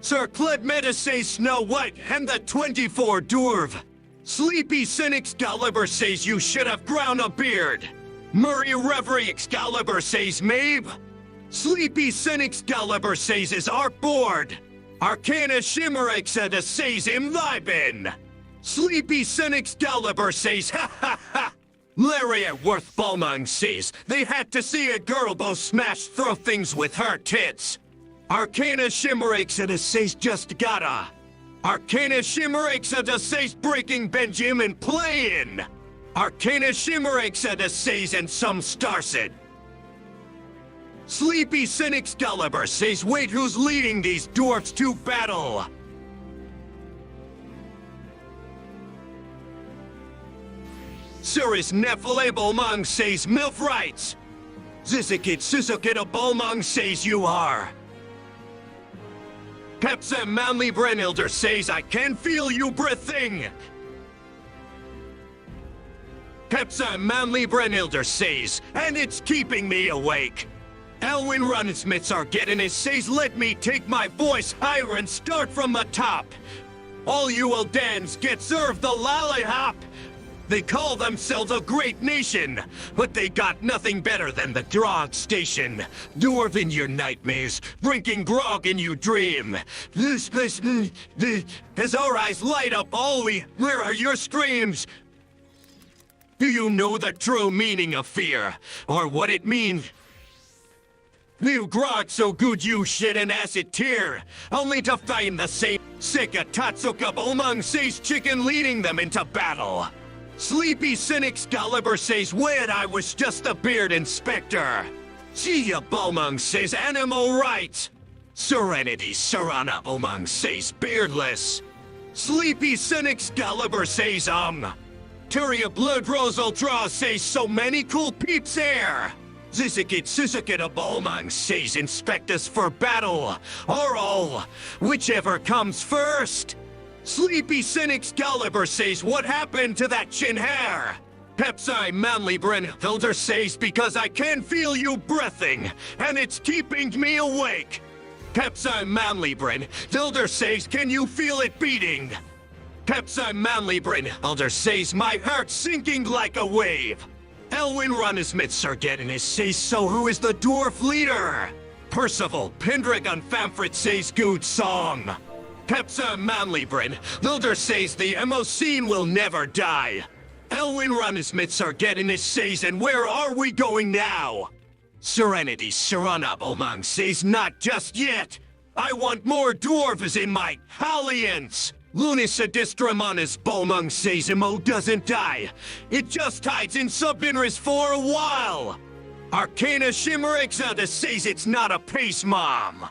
Sir Cled Meta says Snow White and the 24 Dwarf. Sleepy Sin Excalibur says you should have grown a beard. Murray Reverie Excalibur says Mabe. Sleepy Sin Excalibur says is art board. Arcana Shimmerexada says him Libin. Sleepy Sin Excalibur says ha ha ha. Lariat Worth Balmung says they had to see a girl both smash throw things with her tits. Arcana Shimmerexada says just gotta. Arcana Shimmerexada says breaking Benjamin playing. Arcana Shimmerexada says and some Starset. Sleepy Sin Excalibur says wait who's leading these dwarfs to battle? Cirrus Nephalabomang says MILF rights. Zizikit Susukita Bomang says you are. Pepsa Manly Brenilder says I can feel you breathing. Pepsa Manly Brenilder says, and it's keeping me awake. Elwin Runnensmiths are getting it says let me take my voice higher and start from the top. All you Uldahs get served the lollipop. They call themselves a great nation, but they got nothing better than the grog station. Dwarf in your nightmares, drinking grog in your dream. As our eyes light up where are your screams? Do you know the true meaning of fear, or what it means? You grog so good you shit an acid tear, only to find the same Sika Tatsuka Bomang says chicken leading them into battle. Sleepy Sin Excalibur says when I was just a beard inspector. Gia Bomang says animal rights. Serenity Sarana Bomang says beardless. Sleepy Sin Excalibur says Tyria Blood Rose Ultra says so many cool peeps here. Zizikit Susukita Bomang says inspect us for battle, or all, whichever comes first. Sleepy Sin Excalibur says what happened to that chin hair? Pepsi Manly Brenhilder says because I can feel you breathing, and it's keeping me awake. Pepsi Manly Brenhilder says can you feel it beating? Pepsi Manly Brenhilder says my heart's sinking like a wave. Elwin Runnensmiths are getting it says so who is the dwarf leader? Percival Pendragon Famfrit says good song. Pepsa Manly Brenhilder says the MOC will never die. Elwin Runnensmiths are getting it says and where are we going now? Serenity Saranabomang says not just yet. I want more dwarves in my alliance. Lunisadistromonas Bomung says Imo doesn't die. It just hides in Subinris for a while. Arcana Shimmerexada says it's not a pace mom.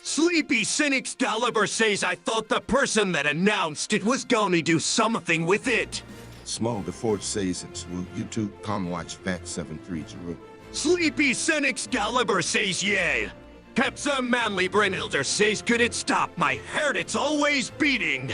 Sleepy Sin Excalibur says I thought the person that announced it was gonna do something with it. Small the Forge says it's will YouTube come watch Fact 730. Sleepy Sin Excalibur says yeah. Pepsa Manly Brenhilder says could it stop my heart it's always beating.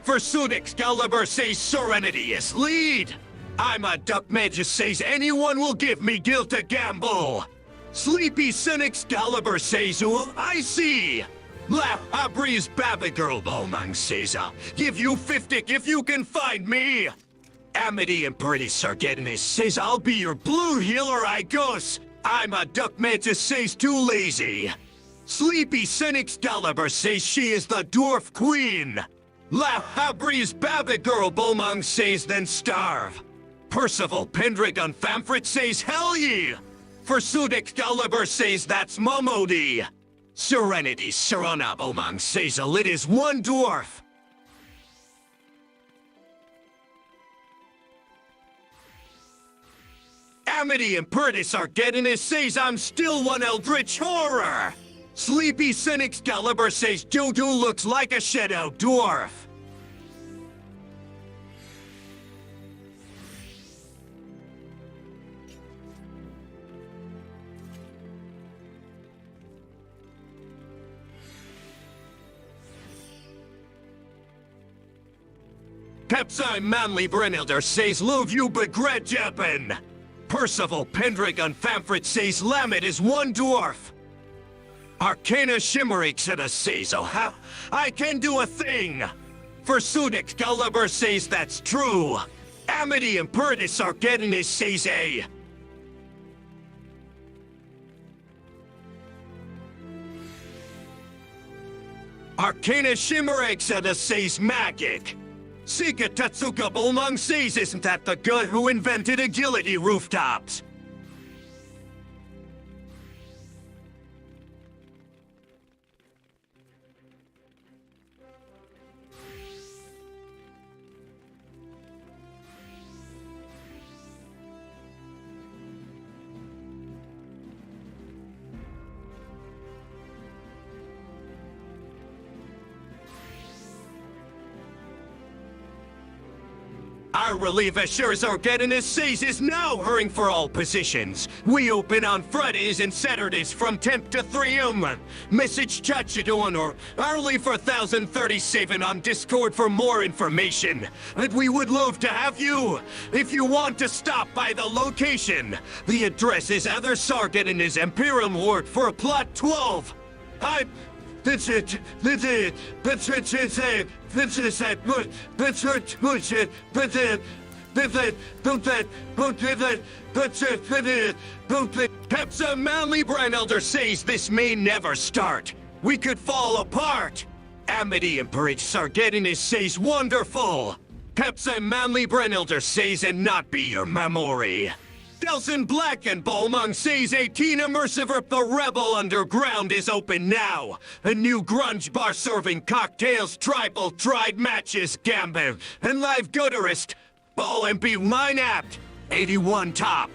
Fursuit Excalibur says Serenity is lead. I'm a duck magus says anyone will give me guilt to gamble. Sleepy Sin Excalibur says who I see. Laugh Abreeze Babagirl Bomang says I'll give you 50 if you can find me. Amity and Pretty Sargetinus says I'll be your blue healer I goes. I'm a duck mantis says too lazy. Sleepy Sin Excalibur says she is the dwarf queen. Laugh Abreeze Babagirl Bomang says then starve. Percival Pendragon Famfrit says hell ye. Fursuit Excalibur says that's Momodi. Serenity Saranabomang says a lit is one dwarf. Amity and Purtis are getting it says I'm still one eldritch horror. Sleepy Sin Excalibur says Jojo looks like a shadow dwarf. Capsai Manly Brynhilder says love you begret Japan. Percival Pendragon Famfrit says Lamet is one dwarf. Arcana Shimmerix says, oh how I can do a thing. Versudic Gulliver says that's true. Amity and Perdis Argetinus says a. Arcana Shimmerix says magic. Sika Tatsuka Bulmung says isn't that the guy who invented agility rooftops? Our reliever Scherzargetinus says is now hurrying for all positions. We open on Fridays and Saturdays from 10 to 3 Message Chachadon or early for 1037 on Discord for more information. And we would love to have you. If you want to stop by the location, the address is Other Sarget in his Imperial Ward for plot 12. That's it. That's it. That's it. That's it. That's it. That's it. That's it. That's it. That's it. That's it. Don't that. Don't do that. That's it. That's it. Don't that. Capsa Manly Brynhilder says this may never start. We could fall apart. Amity and Bridge Sargetinus says wonderful. Capsa Manly Brynhilder says and not be your memory. Delson Black and Bolmung says 18 immersive up the Rebel Underground is open now. A new grunge bar serving cocktails, tribal, tried matches, gambit, and live guitarist. Ball and be mine apt. 81 top.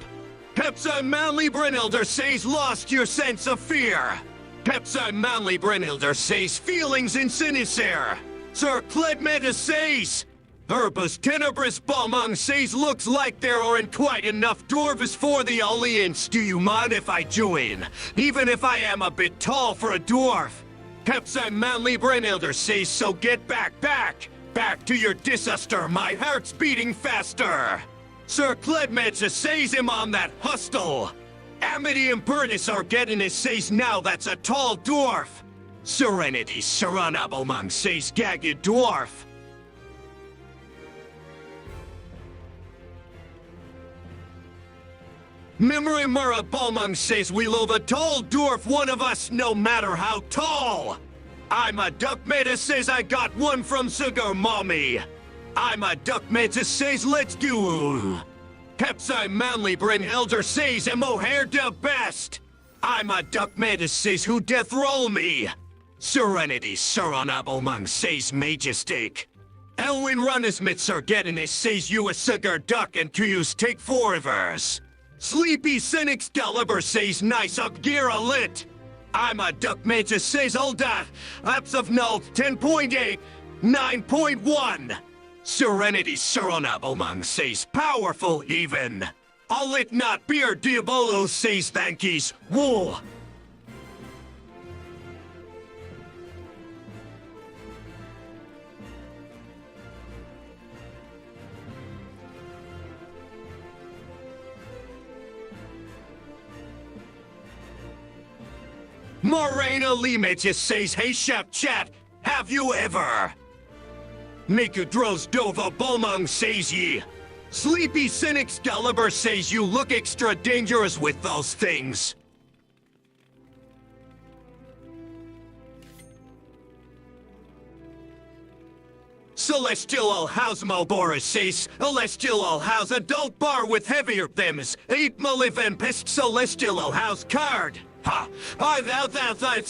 Capsa Manly Brynhilder says lost your sense of fear. Capsa Manly Brynhilder says feelings in Sinister. Sir Cledmeta says Herbus Tenebris Balmung says looks like there aren't quite enough dwarves for the alliance. Do you mind if I join? Even if I am a bit tall for a dwarf. Capsa Manly Brynhilder says so get back. Back to your disaster, my heart's beating faster. Sir Cledmetsa says him on that hustle. Amity and Burnus Argetinus says now that's a tall dwarf. Serenity Saranabelmung says gagged dwarf. Memory Mura Balmung says we love a tall dwarf, one of us, no matter how tall. I'm a Duckmeta says I got one from Sugar Mommy. I'm a Duckmeta says let's go. Capsai Manly Brynhilder says am O'Hare the best. I'm a Duckmeta says who death roll me. Serenity Saranabelmung says majestic. Elwin Runnasmith Sargetinus says you a sugar duck and Kuyus take forevers. Sleepy Cynics Gulliver says nice up gear a lit. I'm a Duckmeta says Ul'dah Apps of Null 10.8 9.1. Serenity Saranabelmung says powerful even. All it not beer Diabolo says thankies. Wool. Morena Lima just says, hey chef chat, have you ever? Nikudros Dova Bolmung says ye. Sleepy Cynics Gulliver says you look extra dangerous with those things. Celestial Alhouse Malbora says, Celestial Alhouse adult bar with heavier thems. 8 Malivan Pest Celestial Alhouse card. Ha! I'm outside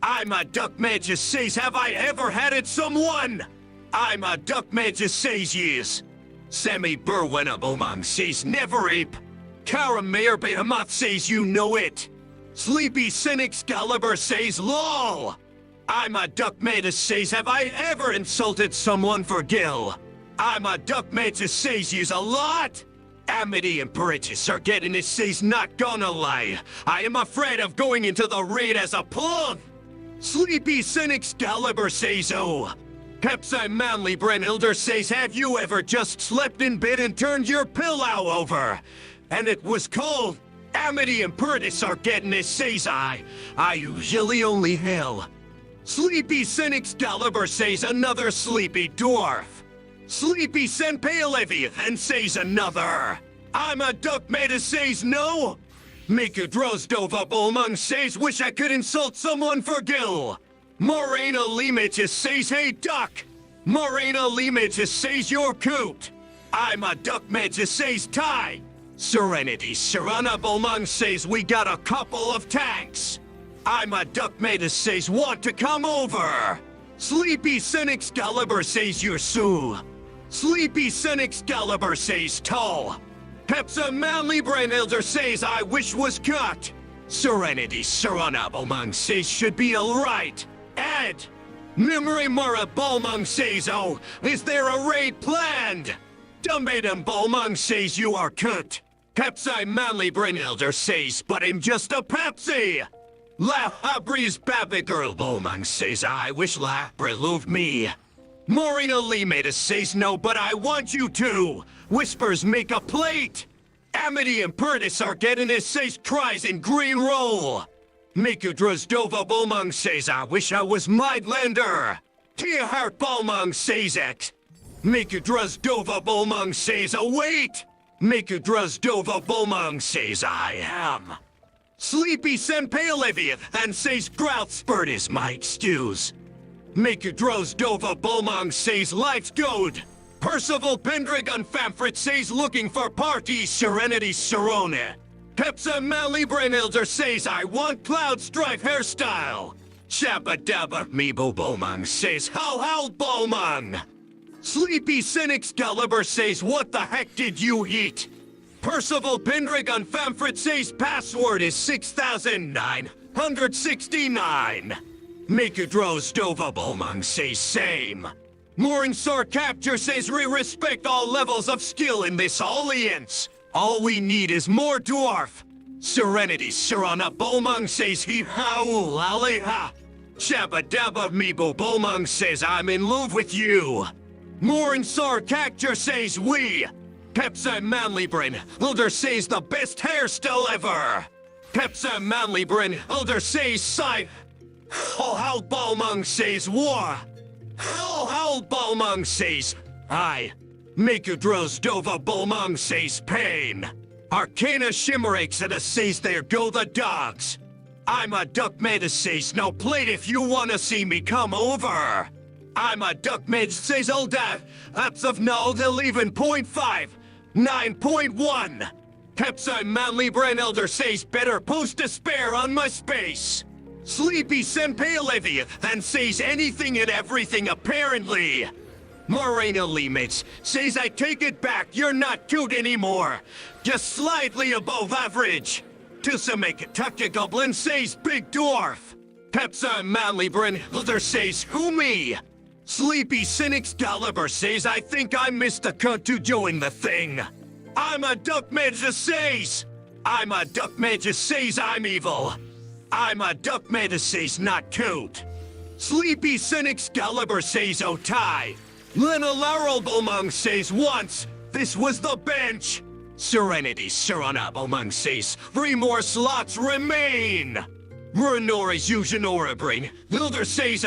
I'm a duck man just says, have I ever had it someone? I'm a duck man just says yes. Sammy Burwinabomang says never ape. Mayor Behemoth says you know it. Sleepy Sin Excalibur says lol. I'm a Duck Matus says have I ever insulted someone for Gil? I'm a Duck Matus says use a lot. Amity and Bridges are getting it says not gonna lie. I am afraid of going into the raid as a pawn. Sleepy Sin Excalibur says oh. Pepsi Manly Brennhilder says have you ever just slept in bed and turned your pillow over? And it was cold. Amity and Purtis are getting it says I usually only hell. Sleepy Sin Excalibur says another sleepy dwarf. Sleepy Sen Paleviathan says another. I'm a Duck Matus says no. Miku Drozdova Bulmung says wish I could insult someone for Gil. Morena Limitus says hey duck. Morena Limitus says you're cute. I'm a Duck Matus says tie. Serenity Serana Bulmung says we got a couple of tanks. I'm a Duck Matus says want to come over. Sleepy Sin Excalibur says you're Sue. Sleepy Sin Excalibur says tall. Pepsa Manly Brennhilder says I wish was cut. Serenity Serana Bulmung says should be alright. Ed. Memory Mara Bulmung says oh, is there a raid planned? Dumbatum Bulmung says you are cut. Pepsi Manly Brennhilder says but I'm just a Pepsi. La Habri's Baby Girl Bulmung says I wish La Habri loved me. Morena Limatus says no but I want you to. Whispers make a plate. Amity and Purtis are getting it says cries in green roll. Miku Drozdova Bulmung says I wish I was Midlander. Tia Heart Bulmung says X. Miku Drozdova Bulmung says await. Miku Drozdova Bulmung says I am. Sleepy Senpaleviath says Grout Spurt is my excuse. Miku Drozdova Bulmung says life's good. Percival Pendrigon Famfrit says looking for party Serenity Serona. Pepsa Manly Brennhilder says I want Cloud Strife hairstyle. Shabba Dabba Meebo Bulmung says how Bulmung. Sleepy Sin Excalibur says what the heck did you eat? Percival Pendrigon Famfrit says password is 6969. Miku Drozdova Bulmung says same. Morinsar Capture says we respect all levels of skill in this alliance. All we need is more dwarf. Serenity Serana Bulmung says he howl aleha. Shabba Dabba Meebo Bulmung says I'm in love with you. Morinsar Capture says we. Pepsa Manly Brennhilder says the best hairstyle ever. Pepsa Manly Brennhilder says sigh. How Bulmung says war. How Bulmung says I. Miku Drozdova Bulmung says pain. Arcana Shimmeraxida says there go the dogs. I'm a Duck Matus says no plate if you wanna see me come over. I'm a Duck Matus says Ul'dah. Apps of no they'll even 0.5. 9.1. Pepsi Manly Brennhilder says better post a spare on my space. Sleepy Senpaleviath says anything and everything apparently. Morena Limits says I take it back, you're not cute anymore. Just slightly above average. Tusamekataka Goblin says big dwarf. Pepsi Manly Brennhilder says who me? Sleepy Sin Excalibur says I think I missed a cut to join the thing. I'm a Duck Magus says. I'm a Duck Magus says I'm evil. I'm a Duck Magus says not cute. Sleepy Sin Excalibur says oh tie. Lena Laurel Bulmung says once, this was the bench. Serenity Serana Bulmung says 3 more slots remain. Renori's Eugenora Brain. Hilder says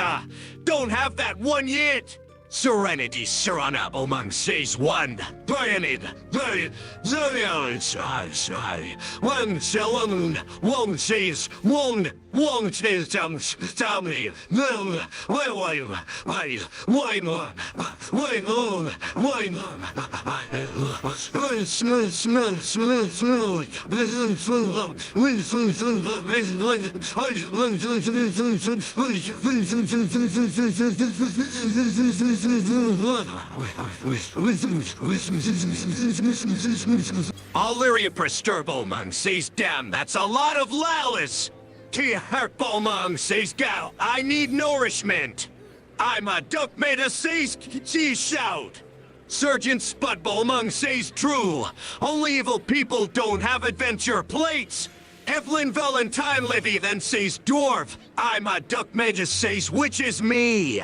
don't have that one yet. Serenity Serana Bulmung says 1. Bayonet. One says 1. Won't you tell me? No, why not? Illyria Presturbalmung says, damn, that's a lot of lawless. Tia Hartbalmung says, gal, I need nourishment. I'm a duck made a says, she shout. Sergeant Spudbalmung says, true. Only evil people don't have adventure plates. Evelyn Valentine Levy then says, dwarf. I'm a duck made a says, which is me.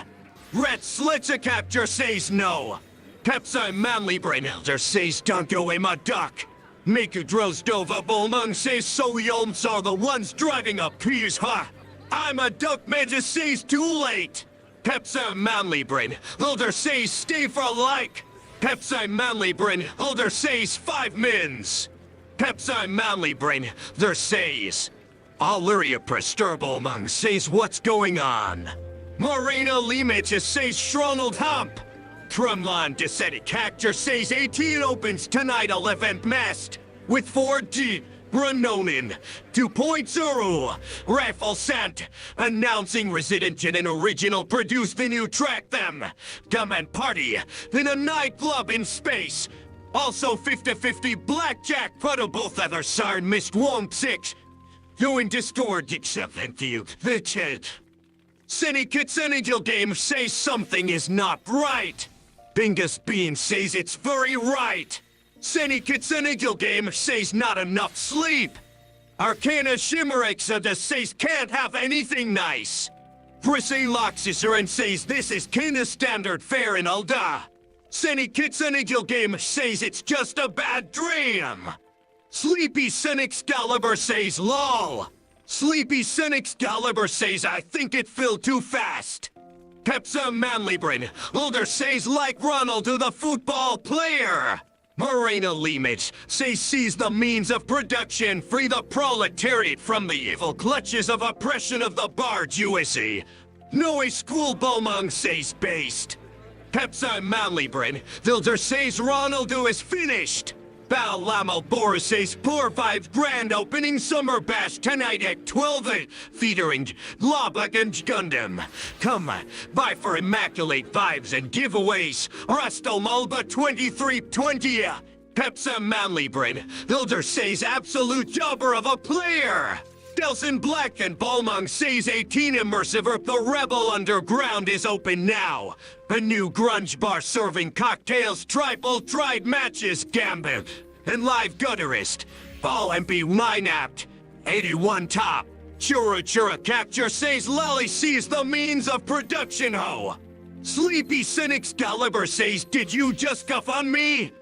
Ret Slitza Capture says, no. Pepsi Manly Brain Elder says, don't go in my duck. Miku Drozdova Bolmung says so Yolms are the ones driving up peas, huh? I'm a duck man says too late. Pepsi Manly Brain, Elder says stay for like. Pepsi Manly Brain, Elder says 5 mins. Pepsi Manly Brain, there says. Illyria Presturbalmung says what's going on. Marina Limit says Shronald Hump. Trumlan Descended Cactor says 18 opens tonight 11th Mast with 4G Renonin 2.0 Raffle Sant announcing Resident and original produced the new track them Come and Party in a nightclub in space. Also 50-50 Blackjack Puddle both other Siren Mist 1-6 doing Discord thank you the chat. Seni Kitsenigil game says something is not right. Bingus Bean says it's very right. Seni Kitsenigil game says not enough sleep. Arcana Shimmerexa says can't have anything nice. Prissy Loxiseren says this is kinda standard fare in Ul'dah. Seni Kitsenigil game says it's just a bad dream. Sleepy Excalibur says lol. Sleepy Excalibur says I think it filled too fast. Pepsa Manlybrin, Ul'dah says like Ronald to the football player. Marina Limit says seize the means of production, free the proletariat from the evil clutches of oppression of the barge USA. Noe School Bomung says based. Pepsa Manlybrin, Ul'dah says Ronaldo is finished. Bal Lamo Boris says poor vibes grand opening summer bash tonight at 12 featuring Lobak and Gundam. Come by for immaculate vibes and giveaways. Rustal Mulba 2320. Pepsa Manlybrin, Ul'dah says absolute jobber of a player. Delson Black and Balmung says 18 immersive Earth the Rebel Underground is open now. A new grunge bar serving cocktails, tried matches, gambit, and live gutterist. All MP Minapt, 81 top. Chura Capture says Lally sees the means of production ho. Sleepy Excalibur says did you just cuff on me?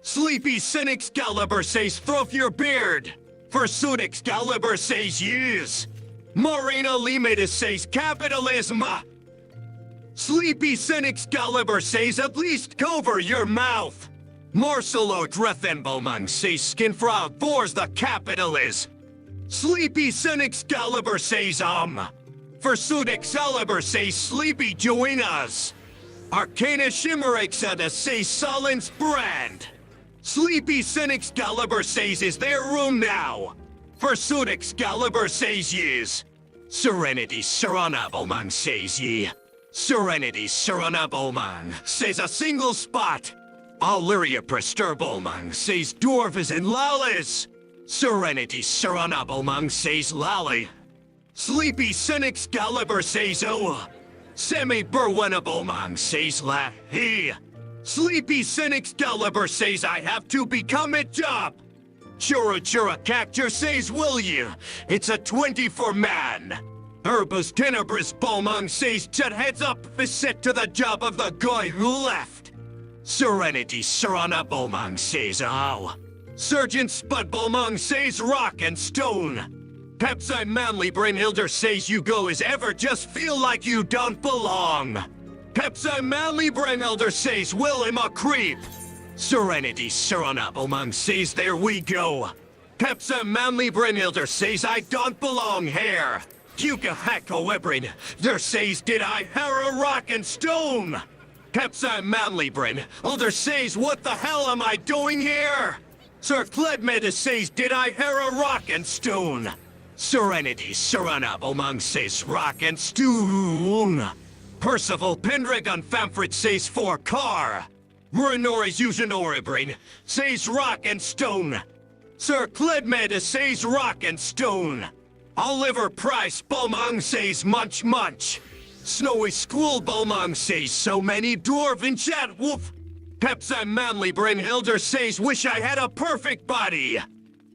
Sleepy Excalibur says throw your beard. Pursuit Excalibur says yes. Marina Limita says capitalism. Sleepy Excalibur says at least cover your mouth. Marcelo Drethenbomung says skin frog bores the capitalist. Sleepy Excalibur says Pursuit Excalibur says sleepy join us. Arcana Shimmerexa says Solens brand. Sleepy Excalibur says is there room now? Pursuit Excalibur says yes. Serenity Serenableman says ye. Serenity Serenableman says a single spot. Illyria Presturbalmung says dwarf is in Lawless. Serenity Serenableman says Lally. Sleepy Excalibur says Semi-Burwenablemang says la he. Sleepy Excalibur says I have to become a job. Chura Cacture says will you? It's a 24 man. Herbus Tenebris Balmung says just heads up is set to the job of the guy who left. Serenity Serana Balmung says Sergeant Spud Balmung says rock and stone. Pepsi Manly Brainhilder says you go as ever just feel like you don't belong. Pepsi Manly Brainhilder says Willem a creep. Serenity Serenablemung says there we go. Pepsi Manly Brainhilder says I don't belong here. Duke of Hackowebrin, there says did I Hera Rock and Stone. Capsai Manlybrin, there says what the hell am I doing here? Sir Cledmeda says did I Hera Rock and Stone. Serenity Serenabomang says Rock and Stone. Percival Pendragon Famfrit says for car. Murinori's Usinoribrin says Rock and Stone. Sir Cledmeda says Rock and Stone. Oliver Price Bomang says Munch Munch. Snowy School Bomang says so many dwarven chat woof. Pepsi Manly Brynhilder says wish I had a perfect body.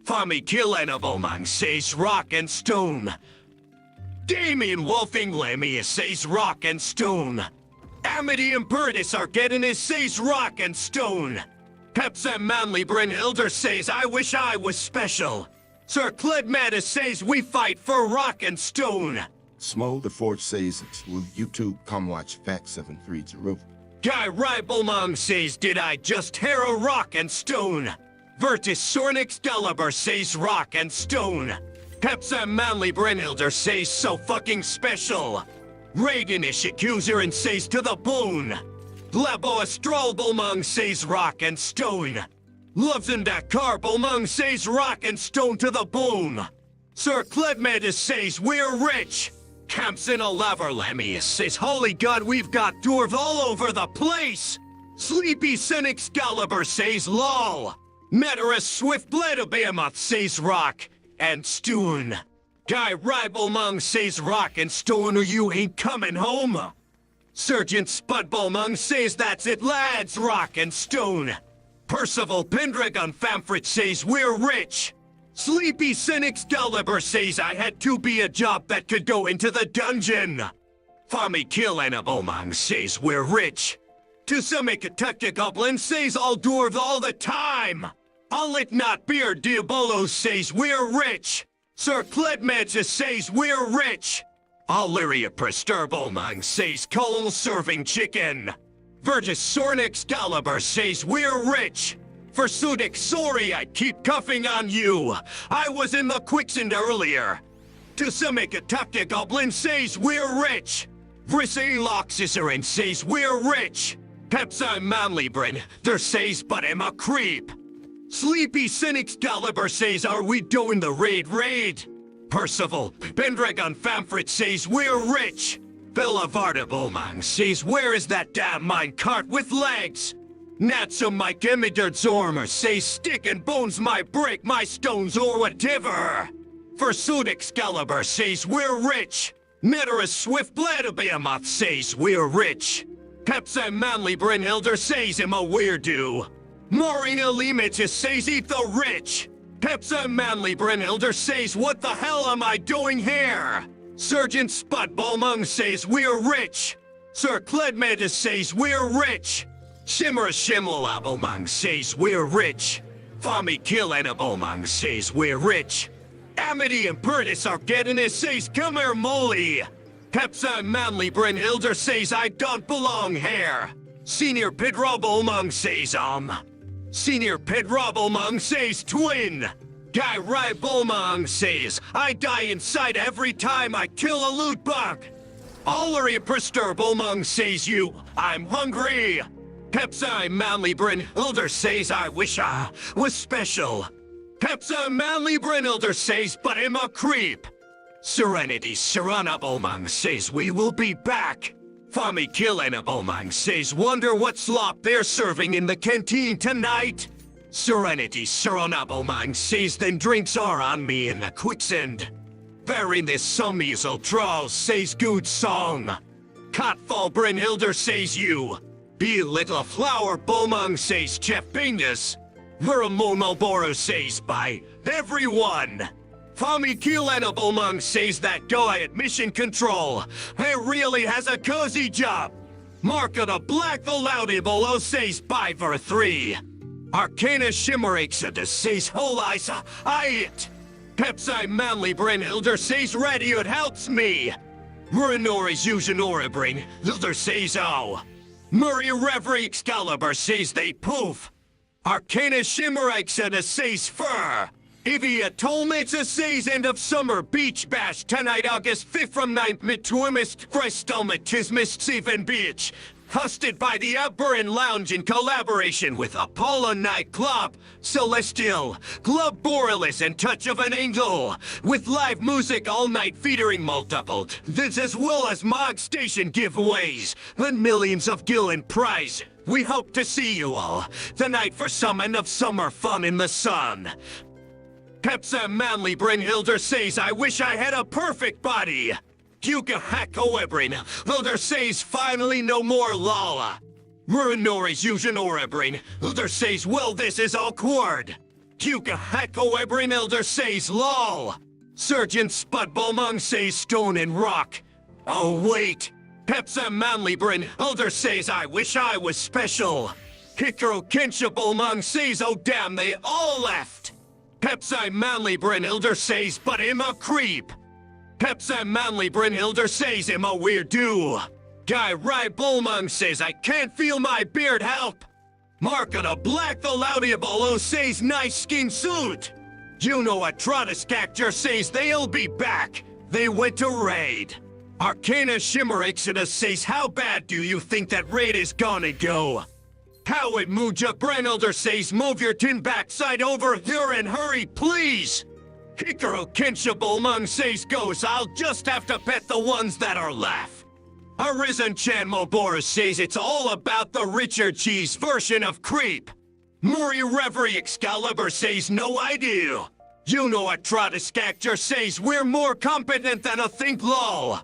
Fami Kilena Bomang says Rock and Stone. Damien Wolfing Lemmy says Rock and Stone. Amity and Burtis are getting his says Rock and Stone. Pepsi Manly Brynhilder says I wish I was special. Sir Cledmada says we fight for Rock and Stone. Smol the Forge says it's will YouTube come watch Fact 730. Guy Ribelmong says did I just hear a Rock and Stone. Vertus Sornix Deliber says Rock and Stone. Pepsi Manly Brynhilder says so fucking special. Reaganish accuser and says to the bone. Lebo Astrolbelmong says Rock and Stone. Loves in Dakar Belmong says Rock and Stone to the bone. Sir Cledmedis says we're rich. Campson Alaverlemius says holy god we've got dwarves all over the place. Sleepy Cynic Excalibur says lol. Meteorus Swift Blade Behemoth says Rock and Stone. Guy Ribelmong says Rock and Stone or you ain't coming home. Sergeant Spudbelmong says that's it lads, Rock and Stone. Percival Pendragon Famfrit says we're rich. Sleepy Cynic Excalibur says I had to be a job that could go into the dungeon. Fami Killenabomang says we're rich. Tusamikataka Goblin says I'll dwarf all the time. All it not beer Diabolo says we're rich. Sir Cledmedja says we're rich. Illyria Presturbomang says coal serving chicken. Virtus Sornix Excalibur says we're rich. For Sudik, sorry I keep cuffing on you. I was in the quicksand earlier. Tusamikataka Goblin says we're rich. Vrissy Loxisarin says we're rich. Pepsi Manlybrin, there says but I'm a creep. Sleepy Cynic Excalibur says are we doing the raid? Percival Pendragon Famfrit says we're rich. Bella Vardabomang says where is that damn minecart with legs? Natsum Mike Emidard Zormer says stick and bones my brick, my stones or whatever. Fursuit Excalibur says we're rich. Meteorus Swift Bladabehemoth says we're rich. Pepsi Manly Brynhilder says I'm a weirdo. Maureen Limita says eat the rich. Pepsi Manly Brynhilder says what the hell am I doing here? Sergeant Spudbomung says we're rich. Sir Cledmedis says we're rich. Shimmer Shimlalabomung says we're rich. Fami Killenabomung says we're rich. Amity and Purtis are getting it says come here Molly. Pepsi Manly Brynhilder says I don't belong here. Senior Pedrobomung says Senior Pedrobomung says twin. Guy Ribelmong says I die inside every time I kill a loot bug. Ul'dah Experience says you, I'm hungry. Pepsi Manly Brynhilder says I wish I was special. Pepsi Manly Brynhilder says but I'm a creep. Serenity Serenabomang says we will be back. Fami Killenabomang says wonder what slop they're serving in the canteen tonight. Serenity Serenabomang says then drinks are on me in the quicksand. Bearing this some easel draws says good song. Cotfall Brynhilder says you. Be little flower Bomang says Jeff Bingus. Veramonoboro says by everyone. Fami Killenabomang says that guy at Mission Control. He really has a cozy job. Mark of the Black Valaudibolo says by for 3. Arcana Shimmerixadus says whole Isa, I it. Pepsi Manly Brynhilder says ready it helps me. Murinori's Usinoribrin, Hilder says oh. Murray Reverie Excalibur says they poof. Arcana Shimmerixadus says fur. Ivia told me to say's end of summer beach bash tonight August 5th from 9th mid to Imist Christelmatismist Seven Beach. Hosted by the Aberrant Lounge in collaboration with Apollo Nightclub, Celestial, Club Borealis and Touch of an Angel, with live music all night featuring multiple, this as well as Mog Station giveaways, and millions of Gillen prize. We hope to see you all tonight for some end of summer fun in the sun. Pepsa Manly Brynhilder says I wish I had a perfect body. Duka Hako Ebrin, Hilder says finally no more Lala. Murinori's Yusion Orebrin, Hilder says well this is awkward. Duka Hako Ebrin, Hilder says lol. Surgeon Spud Bomung says stone and rock. Oh wait. Pepsa Manly Bryn, Hilder says I wish I was special. Hikaru Kensha Bomung says oh damn they all left. Pepsi Manly Brynhilder says but him a creep. Pepsi Manly Brynhilder says him a weird do. Guy Rai Bolmung says I can't feel my beard help. Mark of the Black the Laudiabolo says nice skin suit. Juno Atrotiskactor says they'll be back. They went to raid. Arcana Shimmer Exodus says how bad do you think that raid is gonna go? Howard Muja Brynhilder says move your tin backside over here and hurry please. Hikaru Kensha Bolmung says goes, I'll just have to pet the ones that are left. Arisen Chan Moboris says it's all about the Richard Cheese version of creep. Murray Reverie Excalibur says no idea. Juno Atrotiskactor says we're more competent than a think lol.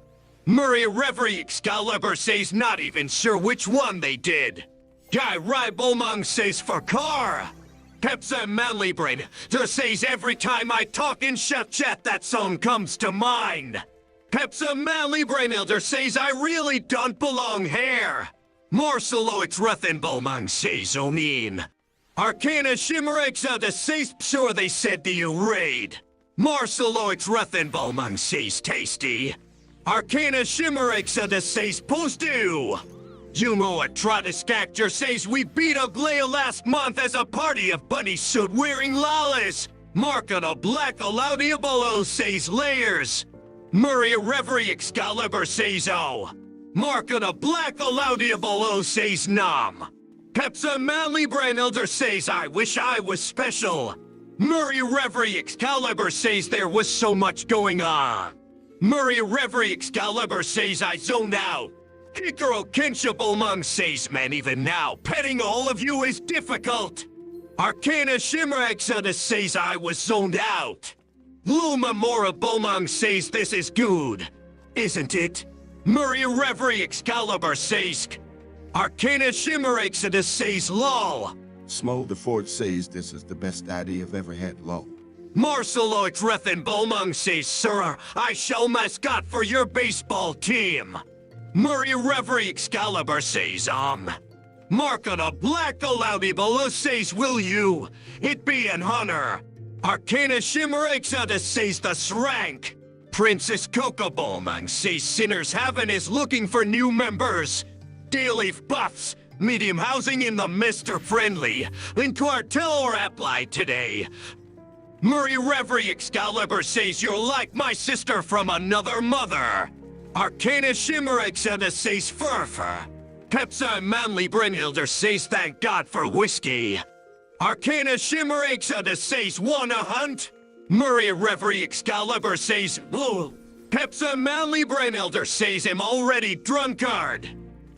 Murray Reverie Excalibur says not even sure which one they did. Guy Rai Bolmung says for car. Pepsa Manly Brain just says every time I talk in chef chat that song comes to mind. Pepsa Manly Brain Elder says I really don't belong here. Marceloix Rethenbolmung says O'Neill. Arcana Shimmerex Elder says sure they said to you raid. Marceloix Rethenbolmung says tasty. Arcana Shimmerex Elder says post do. Jumo Atrotiskactor says we beat Oglea last month as a party of bunny suit wearing lollies. Mark on a Black Alaudiabolo says layers. Murray Reverie Excalibur says oh. Mark on a Black Alaudiabolo says nom. Pepsa Manly Brain Elder says I wish I was special. Murray Reverie Excalibur says there was so much going on. Murray Reverie Excalibur says I zoned out. Hikaru Kensha Bolmung says, man, even now, petting all of you is difficult. Arcana Shimmer Exodus says I was zoned out. Luma Mora Bolmung says this is good, isn't it? Murray Reverie Excalibur says, Arcana Shimmer Exodus says lol. Smolder Ford says this is the best idea I've ever had, lol. Marceloix Rethen Bolmung says, sir, I shall mascot for your baseball team. Murray Reverie Excalibur says, Mark on a Black Alaudible says, will you? It be an honor. Arcana Shimmer Exodus says the srank. Princess Coco Bolmung says Sinners Heaven is looking for new members. Dayleaf Buffs, medium housing in the Mr. Friendly. In Cartel or apply today. Murray Reverie Excalibur says you're like my sister from another mother. Arcana Shimmer Exodus says furfur. Pepsa Manly Brynhilder says thank God for whiskey. Arcana Shimmer Exodus says wanna hunt? Murray Reverie Excalibur says whoa. Pepsa Manly Brynhilder says I'm already drunkard.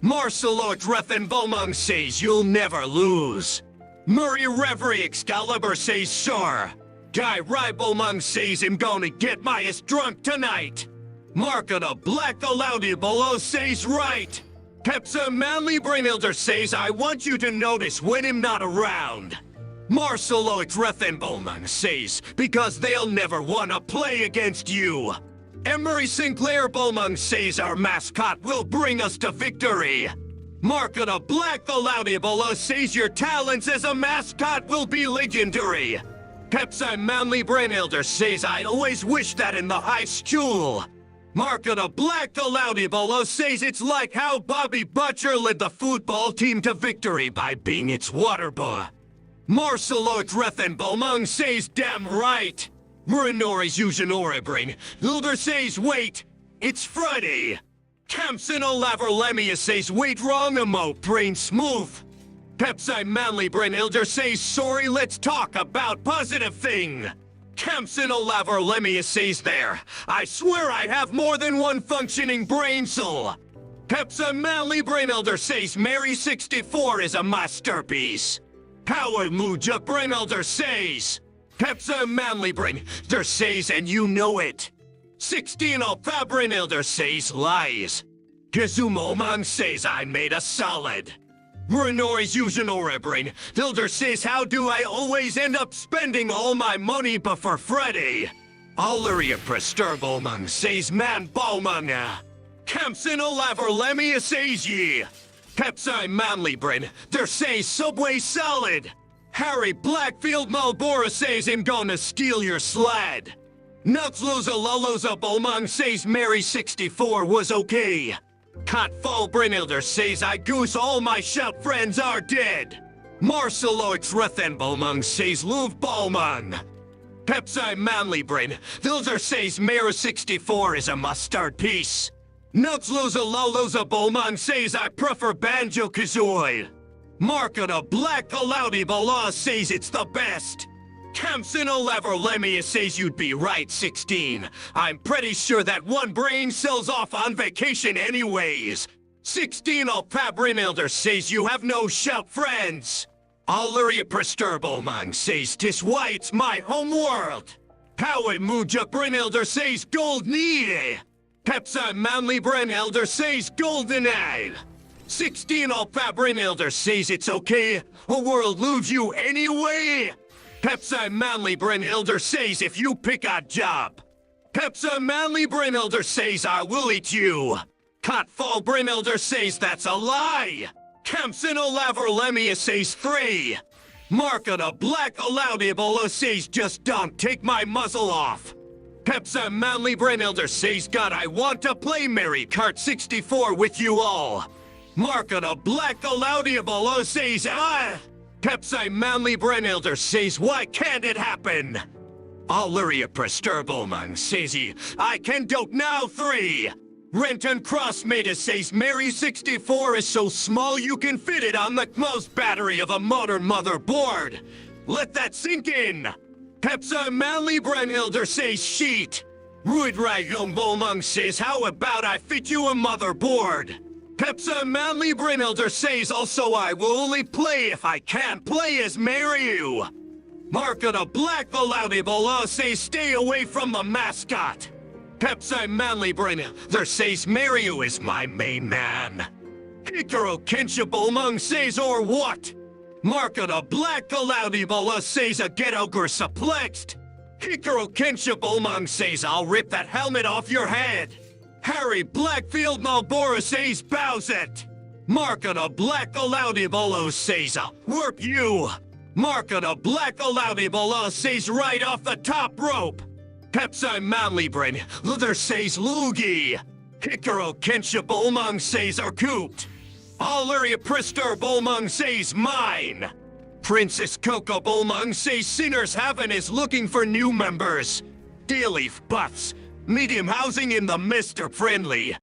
Marceloix Rethen Bolmung says you'll never lose. Murray Reverie Excalibur says sure. Guy Rai Bolmung says I'm gonna get my ass drunk tonight. Mark of the Black Alaudible says right. Pepsa Manly Brynhilder says I want you to notice when I'm not around. Marceloix Rethenbolmung says because they'll never wanna play against you. Emery Sinclair Bolmung says our mascot will bring us to victory. Mark of the Black Alaudible says your talents as a mascot will be legendary. Pepsi Manly Brynhilder says I always wish that in the high school. Mark of the Black Alaudible says it's like how Bobby Butcher led the football team to victory by being its water boy. Marceloic Rethenbomung says damn right. Murinori's Usinoribring. Ul'dah says wait. It's Friday. Kamsin Olaverlemia says wait wrong emote brain smooth. Pepsi Manly Brain Ul'dah says sorry, let's talk about positive thing. Kamsin Olaverlemia says there. I swear I have more than one functioning brain cell. Pepsi Manly Brain Ul'dah says Mary 64 is a masterpiece. Howard Muja Brain Ul'dah says. Pepsi Manly Brain Ul'dah says and you know it. 16 Alpha Brain Ul'dah says lies. Kazumo Mang says I made a solid. Murinori's Usinora Brain Ul'dah says how do I always end up spending all my money but for Freddy? Alleria Presturbomung says man Balmanga. Kamsin Olaverlemia says ye. Pepsi Manly Brain Ul'dah says Subway Salad. Harry Blackfield Marlboro says I'm gonna steal your sled. Nutsloza Loloza Bolmung says Mary 64 was okay. Cotfall Brain Ul'dah says I goose all my shout friends are dead. Marceloix Rethenbomung says Louv Balmung. Pepsi Manly Brain Ul'dah says Mary 64 is a mustard piece. Nutsloza Loloza Bolmung says I prefer Banjo Kazooie. Marketa Black Alaudi Bala says it's the best. Kamsin Olaverlemia says you'd be right, 16. I'm pretty sure that one brain cell's off on vacation anyways. 16 Alpha Brain Ul'dah says you have no shout friends. Alleria Presturbomung says tis why it's my home world. Howie Muja Brain Ul'dah says gold need. Pepsi Manly Brain Ul'dah says golden eye. 16 Alpha Brain Ul'dah says it's okay. A world lose you anyway. Pepsi Manly Brain Ul'dah says if you pick a job. Pepsi Manly Brain Ul'dah says I will eat you. Cotfall Brain Ul'dah says that's a lie. Kamsin Olaverlemia says 3. Marketa Black Alaudibola says just don't take my muzzle off. Pepsi Manly Brain Ul'dah says God I want to play Mary Kart 64 with you all. Marketa Black Alaudibola says Pepsi Manly Brain Ul'dah says why can't it happen? Alleria Presturbomung says I can dope now 3. Renton Crossmeta says Mary 64 is so small you can fit it on the most battery of a modern motherboard. Let that sink in. Pepsi Manly Brain Ul'dah says sheet. Ruid Ragum Bolmung says how about I fit you a motherboard? Pepsi Manly Brain Ul'dah says also I will only play if I can't play as Mario. Marketa Black Valaudibola says stay away from the mascot. Pepsi Manly Brain Ul'dah says Mario is my main man. Hikaru Kenshibolmung says or what? Marketa Black Valaudibola says a get ogre suplexed. Hikaru Kenshibolmung says I'll rip that helmet off your head. Harry Blackfield Marlboro says Bowsett. Marketa Black Alaudibolo says warp you. Marketa Black Alaudibolo says right off the top rope. Pepsi Manly Brain Ul'dah says Loogie. Hikaru Kensha Bolmung says Arcoot. Alleria Prister Bolmung says mine. Princess Coco Bolmung says Sinners Heaven is looking for new members. Dealeaf buffs. Medium housing in the Mr. Friendly.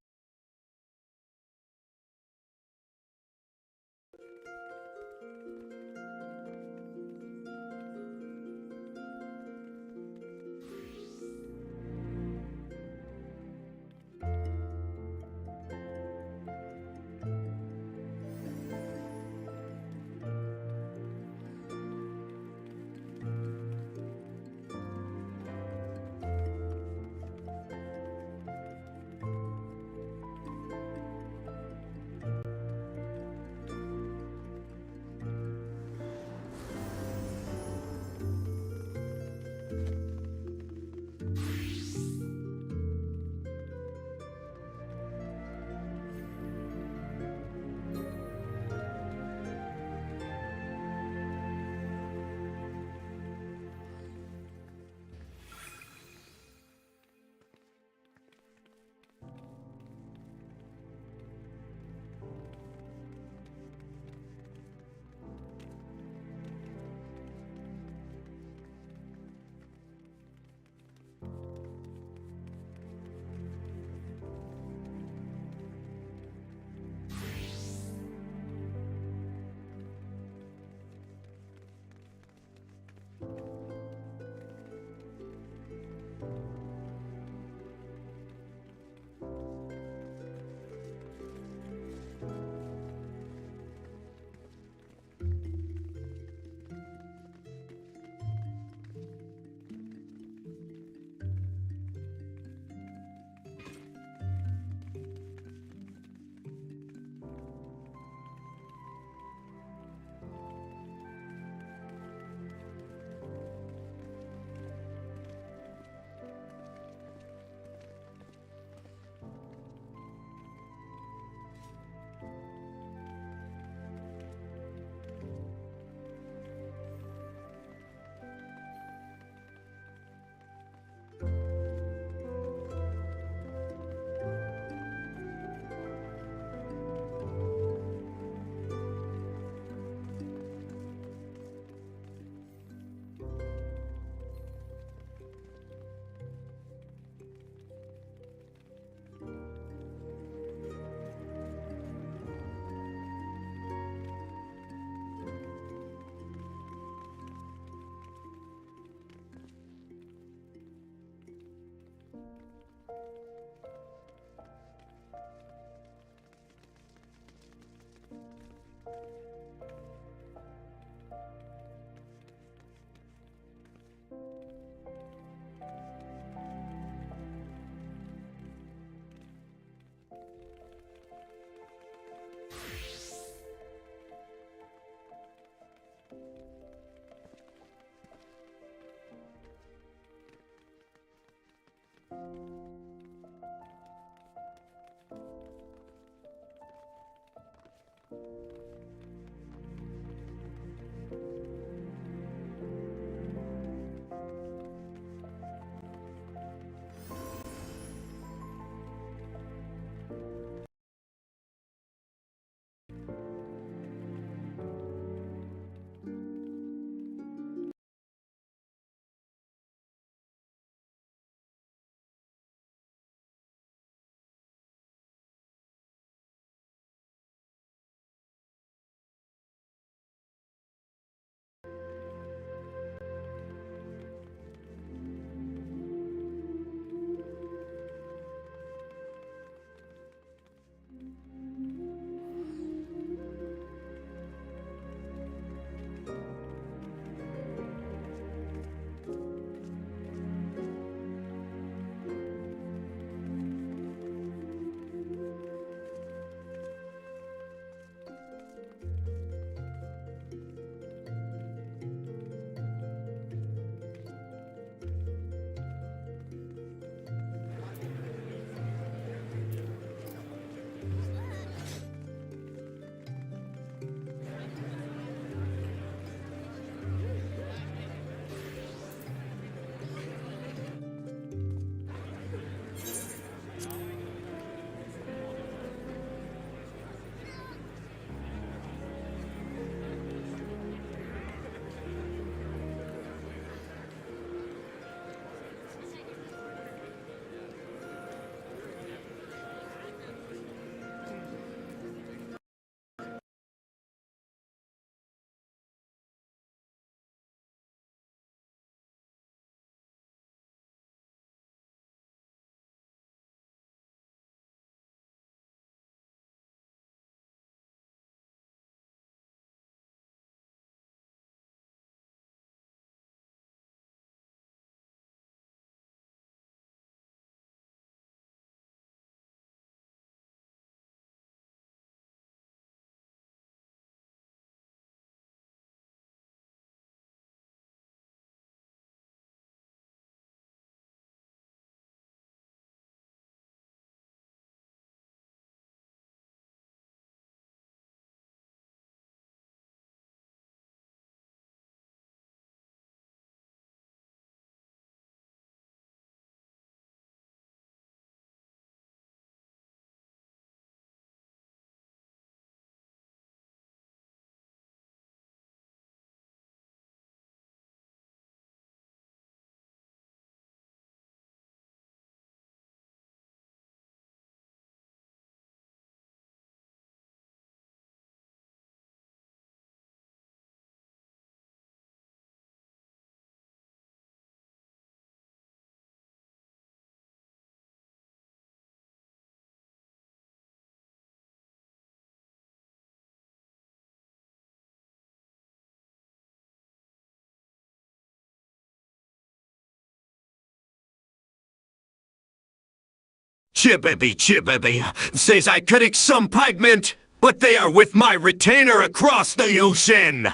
Chibbity says I could some pigment, but they are with my retainer across the ocean.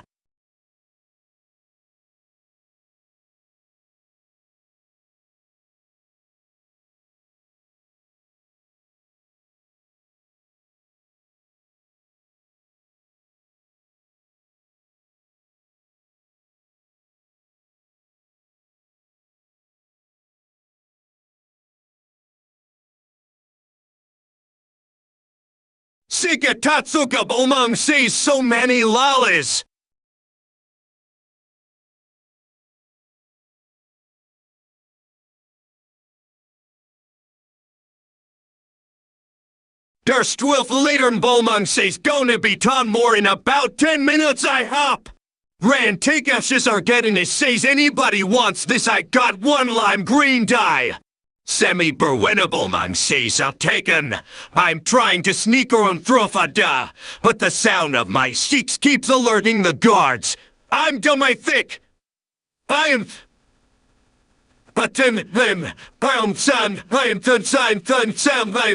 Sika Tatsuka Bomang says so many lollies. Der 12 Latern Bomang says gonna be done more in about 10 minutes I hop. Ran take ashes are getting it says anybody wants this I got one lime green dye. Semi-Berwenable says I'll taken. I'm trying to sneak around Throfada, but the sound of my sheiks keeps alerting the guards. I'm dumb I thick. I am... But then, I'm son, I am the sign, the sound, I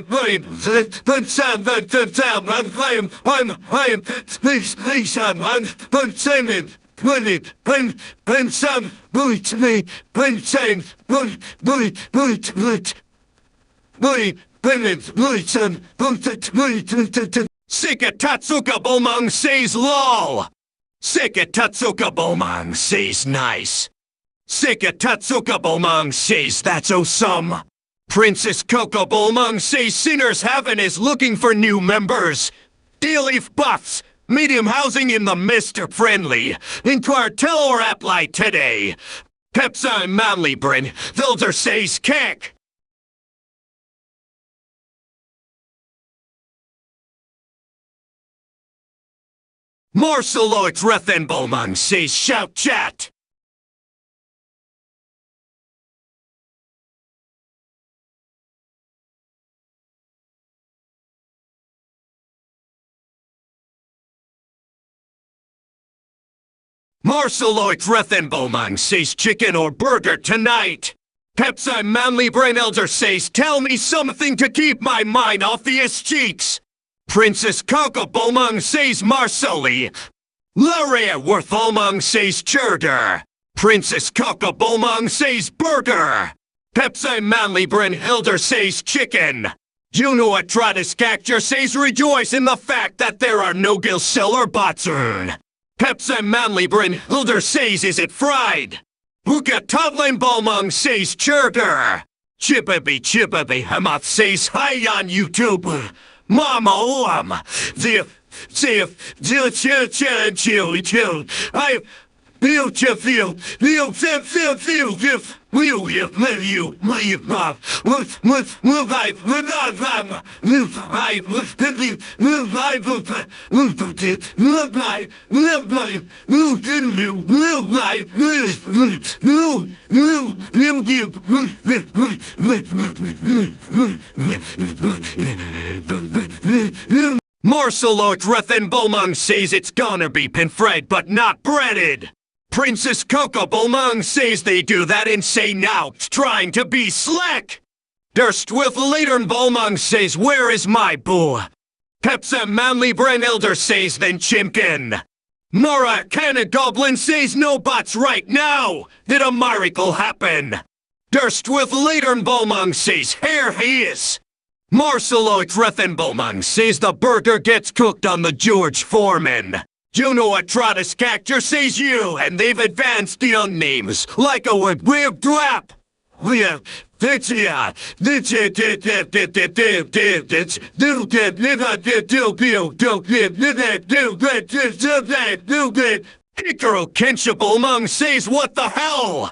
am, please, I'm, but sending. Pen some bullet me, pen saying bullet son, Sika Tatsuka Bomang says lol. Sika Tatsuka Bomang says nice. Sika Tatsuka Bomang says that's awesome. Princess Coco Bomang says Sinners Heaven is looking for new members. D-Leaf buffs. Medium housing in the Mr. Friendly. In Cartel or apply today. Pepsi Manly Brin. Thilder says kek. Marceloix Rethenbomang says shout chat. Marceloix Rethenbomang says chicken or burger tonight. Pepsi Manly Brain Elder says tell me something to keep my mind off the cheeks. Princess Coco Bomang says Marceli. Laria Wortholmang says churder. Princess Coco Bomang says burger. Pepsi Manly Brain Elder says chicken. Juno Atratus Cacture says rejoice in the fact that there are no Gilseller Botsern. Pepsi Manly Brin Hilder says is it fried? Buka Toddlin Balmung says churder. Chippity Hamath says hi on YouTube. Mama the chill. I feel will you live you leave mom with I Marceloix Rethenbomang says it's gonna be pan-fried but not breaded. Princess Coco Bomang says they do that insane now, trying to be slick. Der Stwith Latern Bomang says where is my boo? Pepsa Manly Bren Elder says then Chimkin. Nora Canna Goblin says no bots right now. Did a miracle happen? Der Stwith Latern Bomang says here he is. Marceloix Rethenbomang says the burger gets cooked on the George Foreman. Juno Atratus Cacture says you, and they've advanced the names like a weird drap. Hikaru Kensha Bomang says what the hell?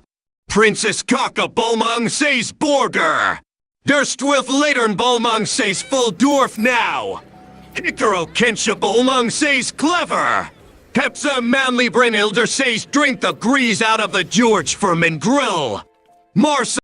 Princess Kaka Bomang says burger. Der Stwith Latern Bomang says full dwarf now. Hikaru Kensha Bomang says clever. Pepsa Manly Brynhilder says drink the grease out of the George Furman grill. Marcel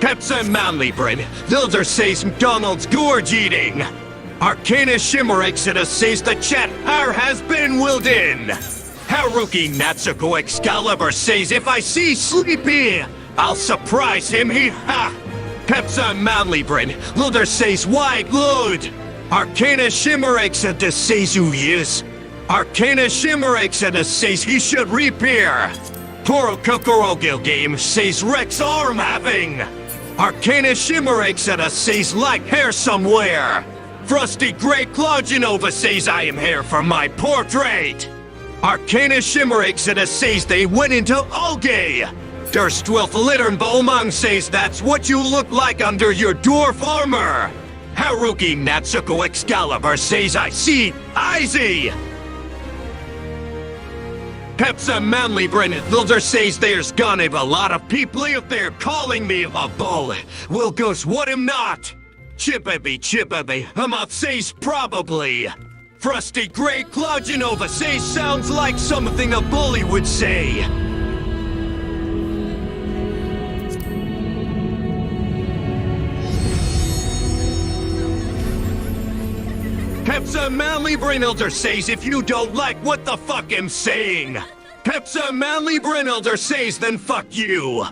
Pepsa Manleybryn, Ul'dah says McDonald's gorge eating. Arcana Shimmerexida says the chat har has been willed in. Haruki Natsuko Excalibur says if I see Sleepy, I'll surprise him, he ha! Pepsa Manleybryn, Ul'dah says wide load. Arcana Shimmerexida says who he is. Arcana Shimmerexida says he should repair. Toro Kokoro Game says Rex arm having. Arcana Shimmerexida says like hair somewhere. Frosty Grey Cloudgenova says I am here for my portrait. Arcana Shimmerexida says they went into Ul'dah. Durstwilf Litternbomung says that's what you look like under your dwarf armor. Haruki Natsuko Excalibur says I see Izzy. Pepsa Manleybryn, Ul'dah says there's gonna be a lot of people if they're calling me a bull. Will goes what am not. Chippy, Amoth says probably. Frosty Grey Cloudgenova says sounds like something a bully would say. Pepsa Manleybryn, Ul'dah says if you don't like what the fuck I'm saying. Pepsa Manleybryn, Ul'dah says then fuck you.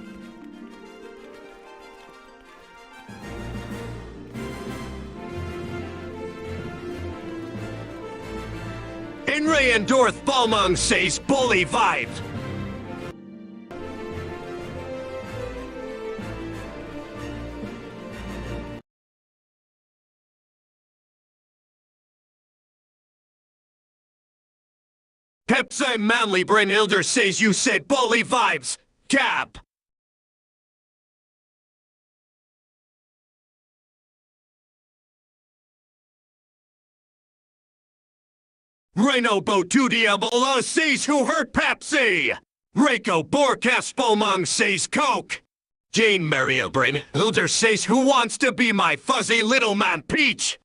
Inray and Dorth Balmung says bully vibe. Pepsi Manleybryn, Ul'dah says you said bully vibes. Cap. Reno Botudiabola says who hurt Pepsi. Reiko Borkaspomung says Coke. Jane Marielbryn, Ul'dah says who wants to be my fuzzy little man Peach.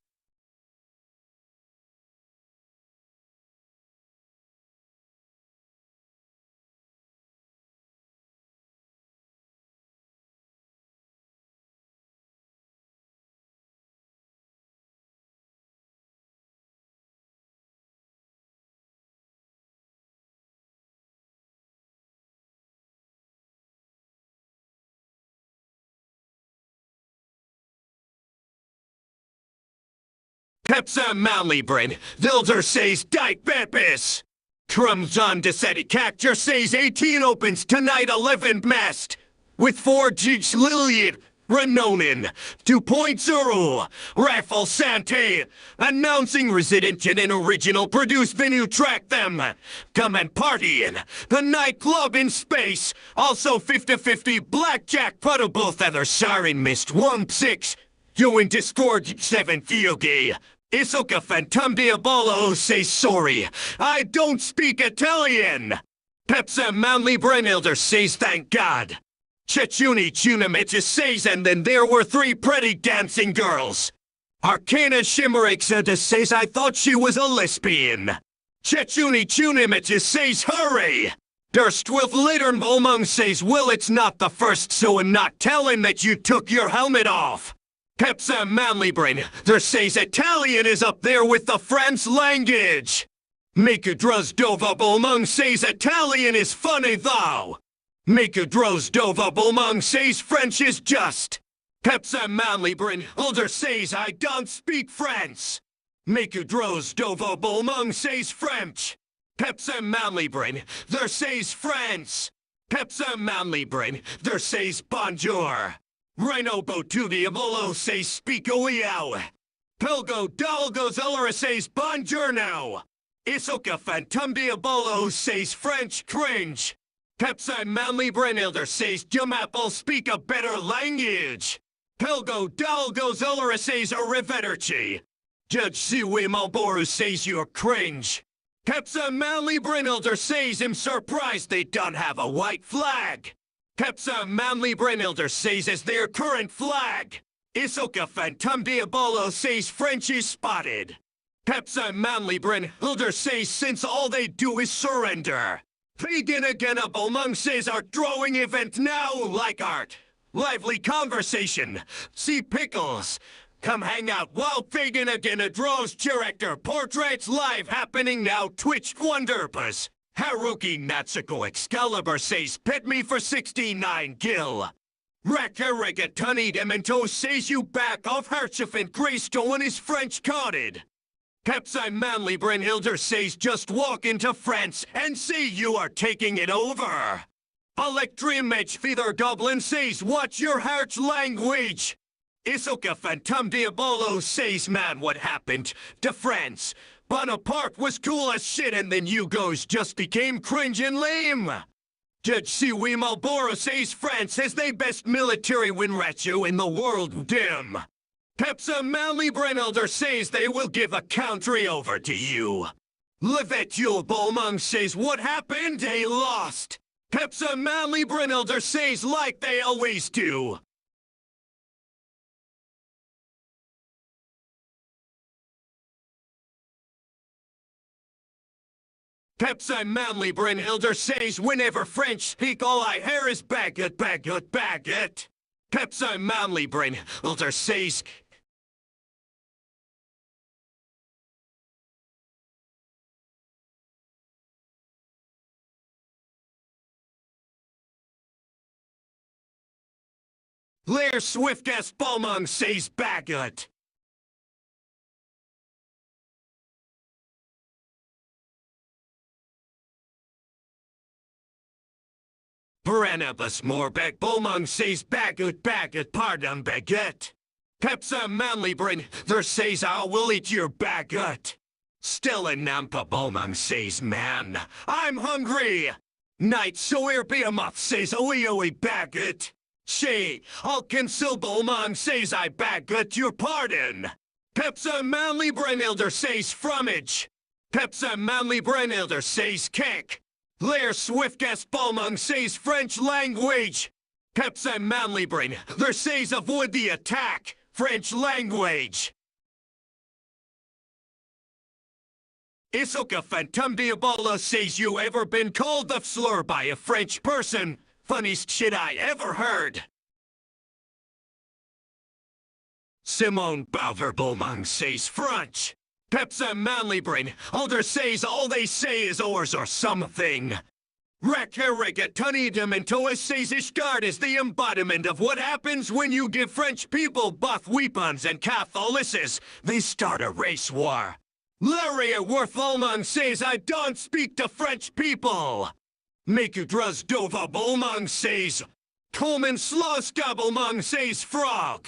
Pepsa manly brain, Vilder says Dyke Bepis. Trums on Desetti Cacture says 18 opens tonight 11 mast. With 4 Jigs Lillian, Renonin, 2.0, Raffle Sante, announcing resident and original produced venue track them. Come and party in the nightclub in space. Also 50-50 blackjack puddle both other siren mist 1-6. You in Discord 7 Fiogi. Isoka Phantom Diabolo say sorry. I don't speak Italian. Pepsa Manly Brain Elder says thank God. Chechuni Chunamicha says and then there were 3 pretty dancing girls. Arcana Shimmerixada says I thought she was a lesbian. Chechuni Chunamicha says hurry. Durst with Littern Volmung says well it's not the first so I'm not telling that you took your helmet off. Pepsa Manly Brain, there says Italian is up there with the French language. Mikudros Dova Volmung says Italian is funny though. Mikudros Dova Volmung says French is just. Pepsa Manly Brain, Ul'dah says I don't speak French. Mikudros Dova Volmung says French. Pepsa Manly Brain, there says French. Pepsa Manly Brain, there says bonjour. Rhino Botudia Molo says speak oiao. Pelgo Dalgo Zellera says bonjourno. Isoka Phantom Diabolo says French cringe. Pepsi Manly Brain Elder says Jumapple speak a better language. Pelgo Dalgo Zellera says arrivederci. Judge Siwi Malboru says you're cringe. Pepsa Manly Brain Elder says I'm surprised they don't have a white flag. Pepsa Manly Brain Elder says as their current flag. Isoka Phantom Diabolo says French is spotted. Pepsa Manly Brain Elder says since all they do is surrender. Pagan again a Bolmung says our drawing event now like art. Lively conversation. See pickles. Come hang out while Pagan again draws character portraits live happening now Twitch Wonderpus. Haruki Natsuko Excalibur says pet me for 69 gil. Rakarega Tunny Demento says you back off Herchefin Greystone is French coded. Pepsi Manly Brain Hilder says just walk into France and see you are taking it over. Electrium Edge Feather Goblin says what's your heart's language? Isoka Phantom Diabolo says man what happened to France? Bonaparte was cool as shit and then you guys just became cringe and lame. Judge Siwi Malboro says France has the best military win ratio in the world dim. Pepsa Manly Brain Elder says they will give a country over to you. Levetule Bolmung says what happened? They lost. Pepsa Manly Brain Elder says like they always do. Pepsi Manly Brain Elder says whenever French speak all I hear is baguette, baguette, baguette. Pepsi Manly Brain Elder says Lair Swift as Balmung says baguette. Baranabas Morbek Bolmung says baguette, baguette, pardon baguette. Pepsa Manly Brain, there says I will eat your baguette. Stella Nampa Bolmung says man, I'm hungry. Night Soir Behemoth says oi oi baguette. She, Alkinsil Bolmung says I baguette your pardon. Pepsa Manly Brain Elder says fromage. Pepsa Manly Brain Elder says cake. Lair Swiftgas Balmung says French language. Pepsa Manly Brain, there says avoid the attack. French language. Isoka Phantom Diabolo says you ever been called the slur by a French person? Funniest shit I ever heard. Simone Bauer Bolmung says French. Pepsa Manly Brain, Ul'dah says all they say is oars or something. Reckerigatunidum and Toases Ishgard is the embodiment of what happens when you give French people buff weapons and Catholicism. They start a race war. Larry Wortholmung says I don't speak to French people. Makudras Dova Bolmung says. Coleman Sloskabelmung says frog.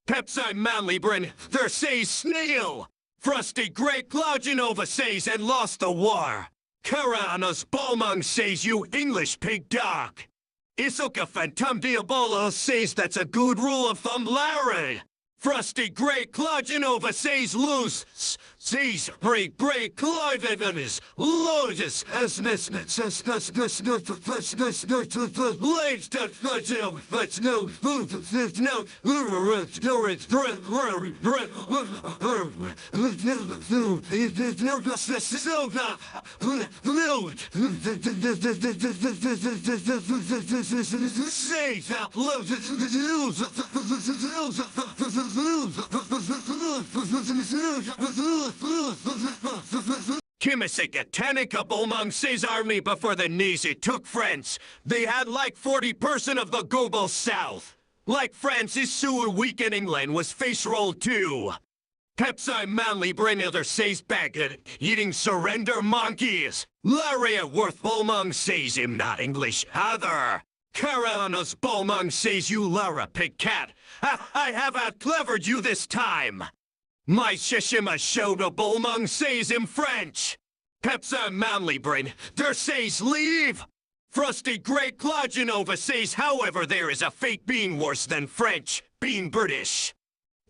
Pepsi Manlybrin, there says snail. Frosty Great Cloudjanova says and lost the war. Karanos Bolmung says you English pig dog. Isoka Phantom Diabolo says that's a good rule of thumb, Larry. Frosty Great Cloudjanova says lose. Says break Cloudjanova Lotus as Kimisika Bolmung says army before the Nazi took France. They had like 40% of the global south. Like Francis Sewer Week in England was face roll too. Pepsi Manly Brainilder says Baggett eating surrender monkeys. Larry Worth Bolmung says him not English either. Karanos Bolmung says you Lara pig cat. I have outclevered you this time. My Shishima Shoda Bolmung says in French. Pepsi Manly Brain, there says leave. Frosty Great Cloudjanova says however there is a fate being worse than French, being British.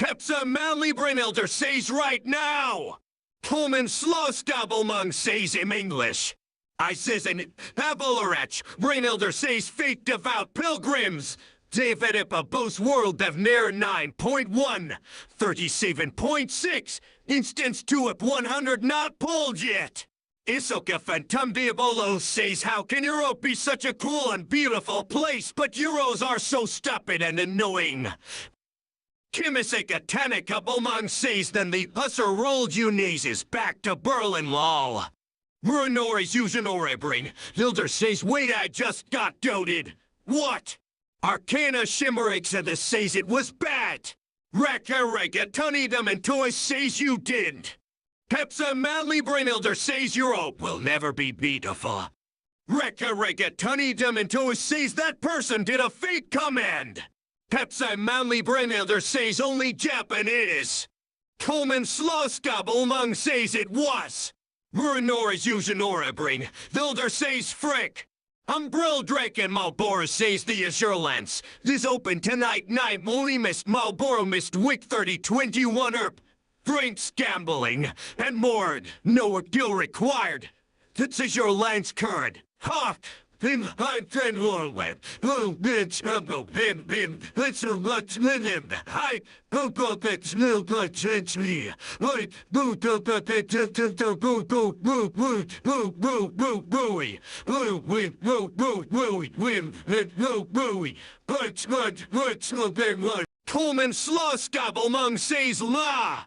Pepsi Manly Brain Elder says right now. Pullman Slostabelmung says in English. I says in Abelarach, Brain Elder says fate devout pilgrims. David Ipabos World of Nair 9.1, 37.6, instance 2 up 100 not pulled yet. Isoka Phantom Diabolo says how can Europe be such a cool and beautiful place, but Euros are so stupid and annoying. Kimisika Tanika Bolmung says then the usser rolled Unazes back to Berlin lol. Brunoris Usanore Brain, Hilder says wait I just got doted. What? Arcana Shimmerix and the says it was bad. Rakarega Tunidum and Toy says you didn't. Pepsa Manly Brainilder says Europe will never be beautiful. Rakarega Tunidum and Toy says that person did a fake command. Pepsi Manly Brainilder says only Japanese. Coleman Sloskabelmung says it was. Murinora's Usanora Brain, Vilder says frick. Umbrell Drake and Marlboro says the Azure Lance. This open tonight night only missed Marlboro missed Wick 3021 Erp. Drinks gambling and more. No gill required. That's Azure Lance card. Ha! Him I ten Lorweb. Oh bitch pin. It's a much in him. I hope it's no but change me. I boot up at it Coleman Sloskabelmung says la.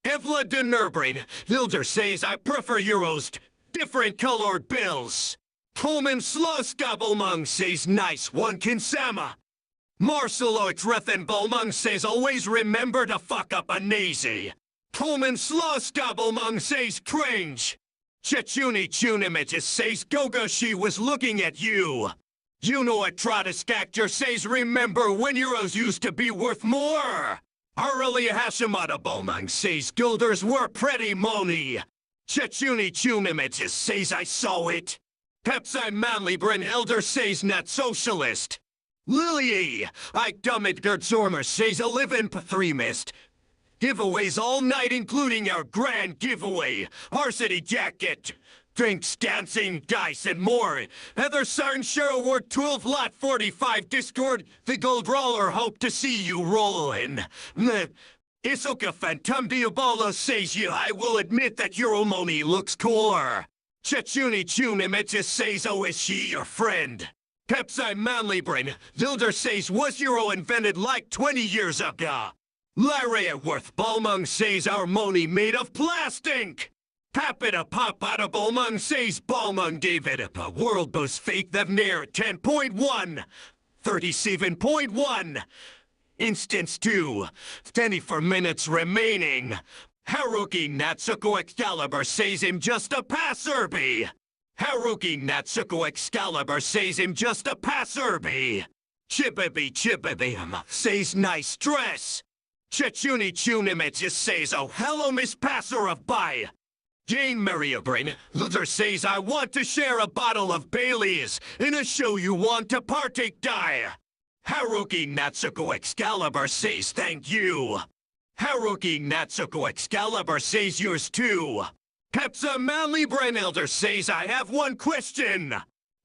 Evla de Nurbrain. Hilder says I prefer Euros. Different colored bills. Coleman Sloskabelmung says nice one Kinsama. Marcelo Rethenbolmung says always remember to fuck up a Nazi. Coleman Sloskabelmung says cringe. Chechuni Chunimitis says Goga she was looking at you. You know a Trotisk actor says remember when Euros used to be worth more. Aurelia Hashimata Bolmung says guilders were pretty money. Chechuni Chunimitis says I saw it. Pepsi Manly Bryn Elder says not socialist. Lily, I dummit Gertzormer says a live-in pathremist. Giveaways all night including our grand giveaway. Varsity jacket. Drinks, dancing, dice, and more. Heather Sarn Cheryl Ward 12 Lot 45 Discord. The Gold Roller hope to see you rolling. Isoka Phantom Diabolo says you I will admit that Euromoni looks cooler. Chechuni Chunimitsis says oh is she your friend? Pepsi Manly Brain, Vilder says was Euro invented like 20 years ago. Larry Worth Balmung says our money made of plastic. Papita papata Bolmung says Balmung Davidapa world boost fake the near 10.1 37.1 instance 2 24 minutes remaining. Haruki Natsuko Excalibur says him just a passerby. Haruki Natsuko Excalibur says him just a passerby. Chibibi says nice dress. Chechuni Chunimitz says oh hello Miss Passer of Bai. Jane Mariabrain, Luther says I want to share a bottle of Bailey's in a show you want to partake die. Haruki Natsuko Excalibur says thank you. Haruki Natsuko Excalibur says yours too. Pepsa Manly Brain Elder says I have one question.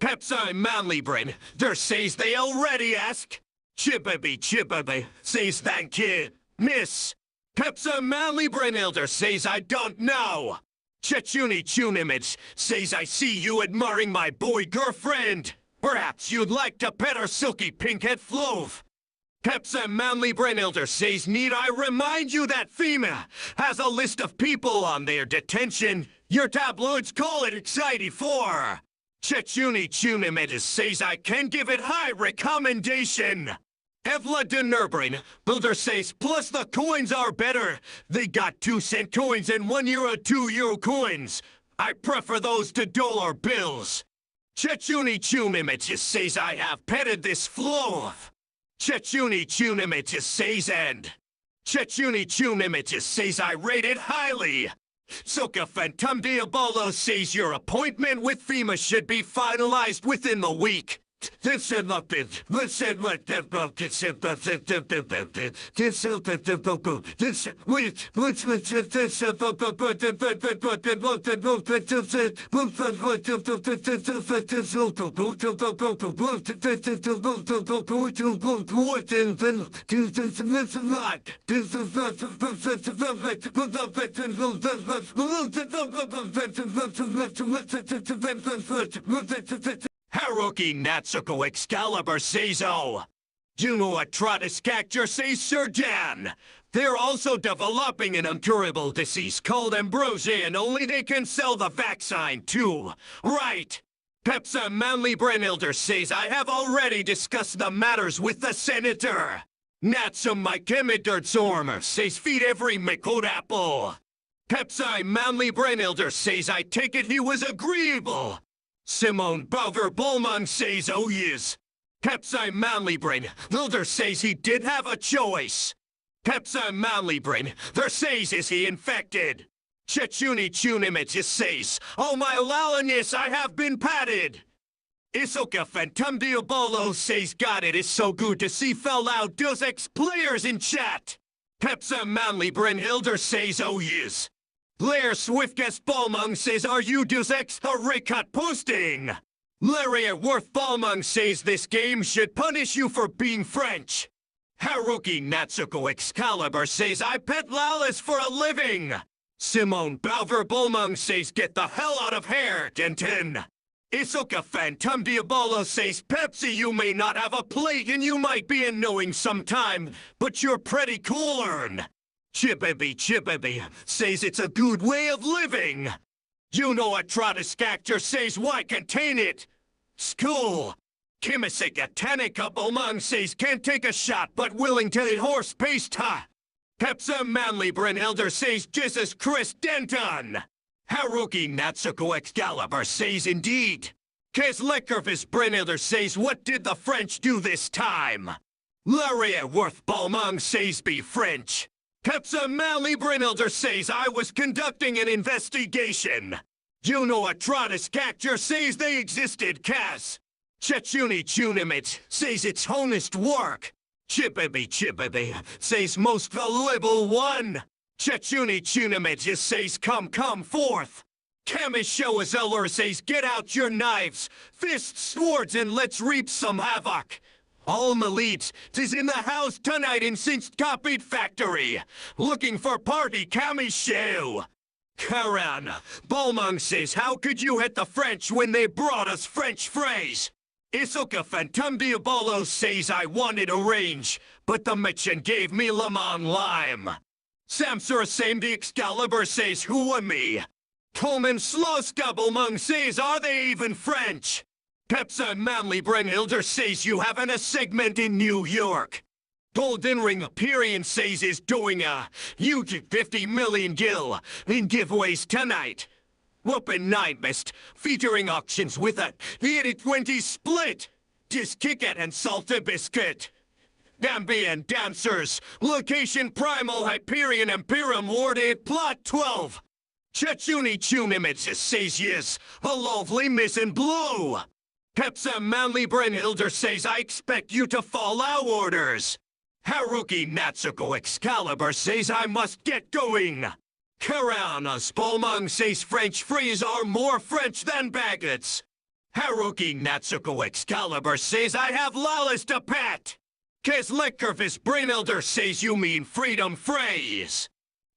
Pepsa Manly Brain, there says they already ask. Chibibi says thank you, miss. Pepsa Manly Brain Elder says I don't know. Chechuni Chunimich says I see you admiring my boy girlfriend. Perhaps you'd like to pet her silky pink-head flove. Pepsa Manly Brain Elder says need I remind you that FEMA has a list of people on their detention. Your tabloids call it exciting for. Chechuni Chunimich says I can give it high recommendation. Evla de Nurbrain, Builder says, plus the coins are better. They got 2-cent coins and €1, €2 coins. I prefer those to dollar bills. Chechuni Chunimich says I have petted this flove. Chechuni Chunimich says and Chechuni Chunimich says I rate it highly. Soka Phantom Diabolo says your appointment with FEMA should be finalized within the week. This is not it. This is what this Haruki Natsuko Excalibur says oh. Juno Atratus Cacture says Sir Jan. They're also developing an incurable disease called ambrosia and only they can sell the vaccine too. Right. Pepsa Manly Brain Elder says I have already discussed the matters with the senator. Natsum Mike Zormer says feed every Mikod apple. Pepsi Manly Brain Elder says I take it he was agreeable. Simone Bowser Bolmung says oh yes. Pepsi Manly Brain, Elder says he did have a choice. Pepsi Manly Brain, there says is he infected. Chechuni Chunimich says, oh my Lalanius, I have been patted. Isoka Phantom Diabolo says God it is so good to see fellow Dos Ex players in chat. Pepsi Manly Brain Elder says oh yes. Blair Swiftcast Balmung says, are you Deus Ex a recut posting? Larry Worth Balmung says this game should punish you for being French. Haruki Natsuko Excalibur says, I pet Lalas for a living. Simone Bowser Balmung says, get the hell out of here, Denton. Isoka Phantom Diabolo says, Pepsi, you may not have a plate and you might be annoying sometime, but you're pretty cool. Chibibi says it's a good way of living. Juno Atratus Cacture says why contain it? School. Kimisika Tanika Bomang says can't take a shot but willing to eat horse paste ha. Pepsa Manly Brain Elder says Jesus Chris Denton. Haruki Natsuko Excalibur says indeed. Kes Leckervis Brain Elder says what did the French do this time? Laria Worth Balmung says be French. Pepsa Manly Brain Elder says I was conducting an investigation. Juno Atratus Cacture says they existed, Cass. Chechuni Chunimich says it's honest work. Chibibi says most valuable one. Chechuni Chunimich says come forth. Kamisho Zeller says get out your knives, fists, swords, and let's reap some havoc. All Malits is in the house tonight in Cinched Copied Factory, looking for party Kamisho. Karan, Balmung says how could you hit the French when they brought us French phrase? Isoka Phantom Diabolo says I wanted a range, but the Mitchin gave me Lemon Lime. Samsur Same the Excalibur says who am me? Coleman Slosgabelmung says, are they even French? Pepsa Manly Brennhilder says you having a segment in New York. Golden Ring Aperian says is doing a huge 50 million gil in giveaways tonight. Whoopin' Nightmist, featuring auctions with a 80-20 split. Just kick it and salted biscuit. Gambian dancers, location Primal Hyperion Imperium Warded Plot 12. Chechuni Tune Image says yes, a lovely miss in blue. Pepsa Manly Brennhilder says I expect you to follow orders. Haruki Natsuko Excalibur says I must get going. Karana Spolmung says French fries are more French than baguettes. Haruki Natsuko Excalibur says I have lawless to pet. Keslekervis Brennhilder says you mean freedom phrase.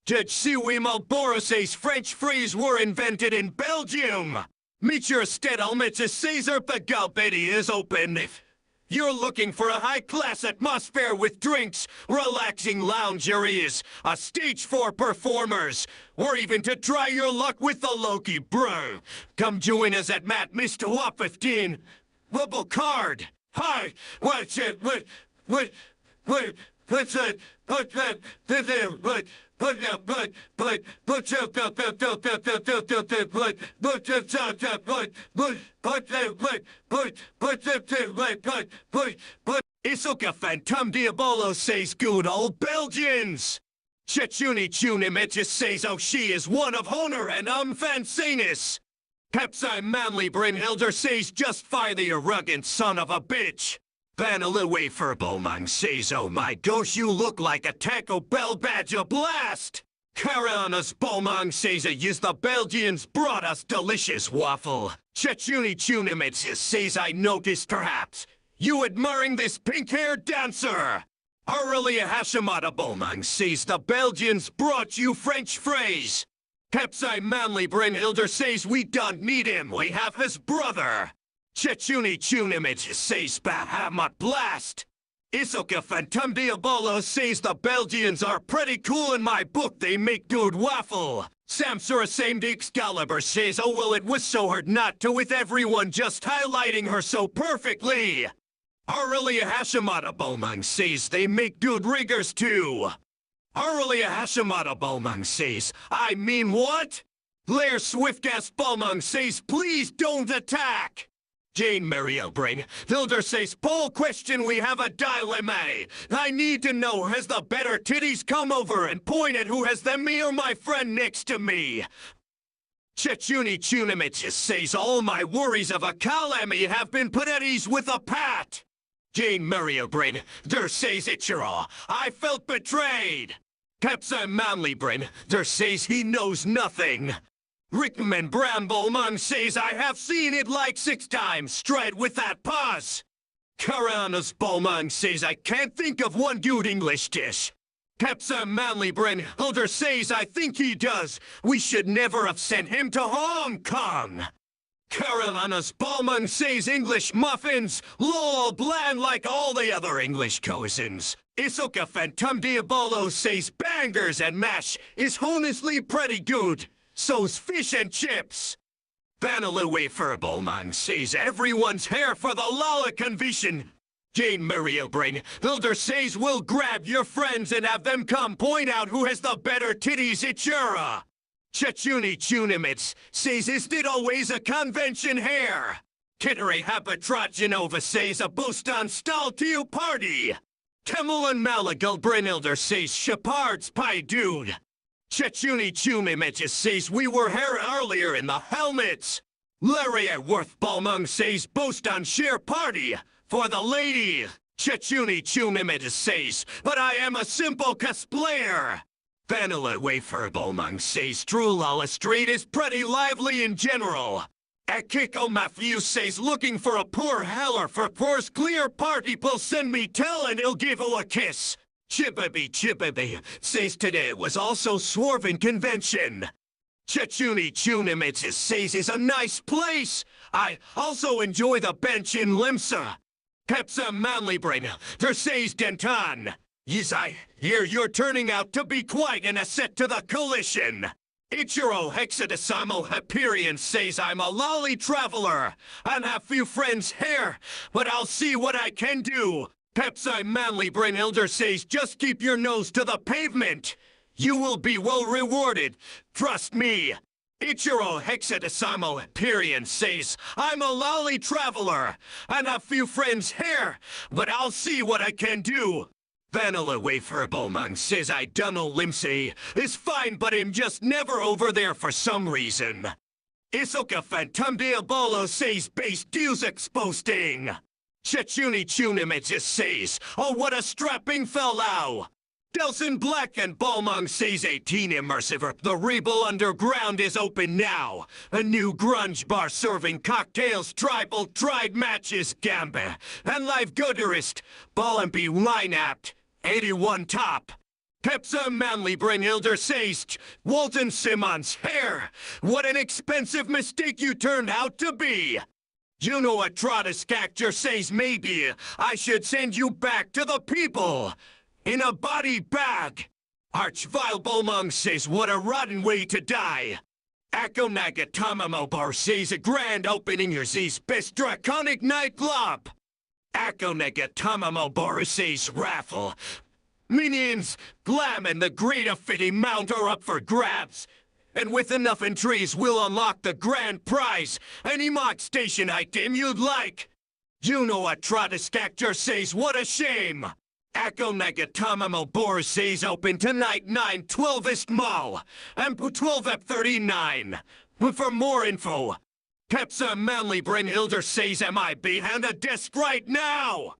Judge Siwi Malboro says French fries were invented in Belgium. Meteor Stedelmitz Caesar Pagalbetti is open if you're looking for a high-class atmosphere with drinks, relaxing lounge areas, a stage for performers, or even to try your luck with the Loki Brew. Come join us at Matt Mr. Wap 15. Bubble card. Hi, what's it? What's it? Isuka Phantom Diabolo says good old Belgians. Chechuni Chunimich says oh she is one of honor and Fancinus. Pepsi Manly Brennhilder says just fire the arrogant son of a bitch. Vanilla for Bowmung says, oh my gosh, you look like a Taco Bell badge of blast! Karanas Bowmung says, yes, the Belgians brought us delicious waffle. Chechuni Chunimits says, I noticed perhaps you admiring this pink-haired dancer. Aurelia Hashimata Bowmung says, the Belgians brought you French phrase. Pepsi Manly Brennhilder says, we don't need him, we have his brother. Chechuni Chunimich says Bahamut Blast. Isuka Phantom Diabolo says the Belgians are pretty cool in my book, they make good waffle. Samsura Same Excalibur says, oh well it was so hard not to with everyone just highlighting her so perfectly. Aurelia Hashimata Bowmung says they make good riggers too. Aurelia Hashimata Bowmung says, I mean what? Blair Swift-ass Bowmung says please don't attack. Jane Mariel Hilder says, poll question, we have a dilemma. I need to know, has the better titties come over and point at who has them, me or my friend next to me? Chechuni Chunimich says, all my worries of a calamity have been put at ease with a pat. Jane Mariel Hilder says, Ichiro, I felt betrayed. Pepsi Manly Hilder says he knows nothing. Rickman Bramblemung says I have seen it like 6 times straight with that pause. Karanas Bowmung says I can't think of one good English dish. Pepsi Manly Brennhilder says I think he does. We should never have sent him to Hong Kong. Carolinas Bowmung says English muffins, lol, bland like all the other English cousins. Isuka Phantom Diabolo says bangers and mash is honestly pretty good. So's fish and chips. Vanilla Wafer Bowmung says everyone's here for the Lala convention. Jane Mariel Hilder says we'll grab your friends and have them come point out who has the better titties Ichira. Chechuni Chunimits says is it always a convention here? Kittery Hapatrajanova says a boost on stall to you party. Temulan Malagal Brennhilder says Shepard's pie dude. Chechuni Chunimich says we were here earlier in the helmets. Larry Worth Bowmung says boost on sheer party for the lady. Chechuni Chunimich says, but I am a simple cosplayer. Vanilla Wafer Bowmung says Trulala Street is pretty lively in general. Akiko Matthews says looking for a poor heller for poor's clear party will send me tell and he'll give you a kiss. Chibaby says today was also Swarven Convention. Chechuni Chunimits says is a nice place. I also enjoy the bench in Limsa. Pepsa Manly Hilder says Denton. Yes, I hear you're turning out to be quite an asset to the coalition. Ichiro Hexadecimal Hyperion says I'm a lolly traveler and have few friends here, but I'll see what I can do. Pepsi Manly Brain Elder says just keep your nose to the pavement. You will be well rewarded. Trust me. Ichiro Hexadecimal Hyperion says I'm a lolly traveler and have few friends here, but I'll see what I can do. Vanilla Wafer Bowmung says I dunno Limsey is fine, but I'm just never over there for some reason. Isoka Phantom Diabolo says base music's posting. Chechuni Chunimages says, oh what a strapping fellow. Delson Black and Bowmung says 18 immersive. The Rebel Underground is open now. A new grunge bar serving cocktails, tribal, tried matches, gamba, and live gooderist. Ball and be line-apt. 81 top. Pepsa Manly Brain Elder says, Walton Simmons hair. What an expensive mistake you turned out to be. Juno Atrotiscactor says maybe I should send you back to the people in a body bag. Archvile Bowmung says what a rotten way to die. Ako Nagatamamo Bar says a grand opening your Z's best draconic nightclub. Ako Nagatamamo Bar says raffle. Minions, Glam and the Great Affiti Mount are up for grabs. And with enough entries, we'll unlock the grand prize. Any mod station item you'd like. Juno Atrotiscactor says what a shame. Ako Nagatamamo Bor says open tonight 9/12ist Mall. And 12 ep 39. But for more info, Pepsa Manly Brain Elder says am I behind a desk right now?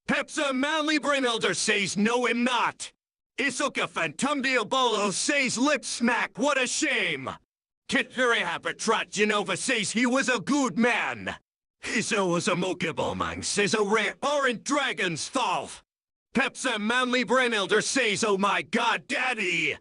Pepsa Manly Brain Elder says no I'm not. Isoka Phantom Diabolo says lip smack what a shame. Kituri Habitrat Genova says he was a good man. Hiso was a Mokibomang says a rare orange dragon's thought. Pepsa Manly Brain Elder says oh my god daddy.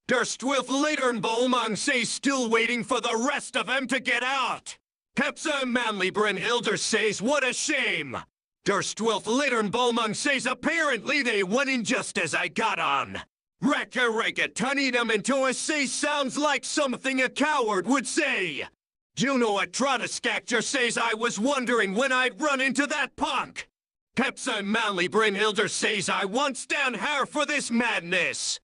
Durstwilf Latern Bolmang says still waiting for the rest of them to get out. Pepsa Manly Brain Elder says what a shame. Durstwilf Latern Bolmang says apparently they went in just as I got on. Rekka Rekka Tunidum into a say sounds like something a coward would say. Juno Atrotiscactor says I was wondering when I'd run into that punk. Pepsa Manly Brain Elder says I want stand hair for this madness.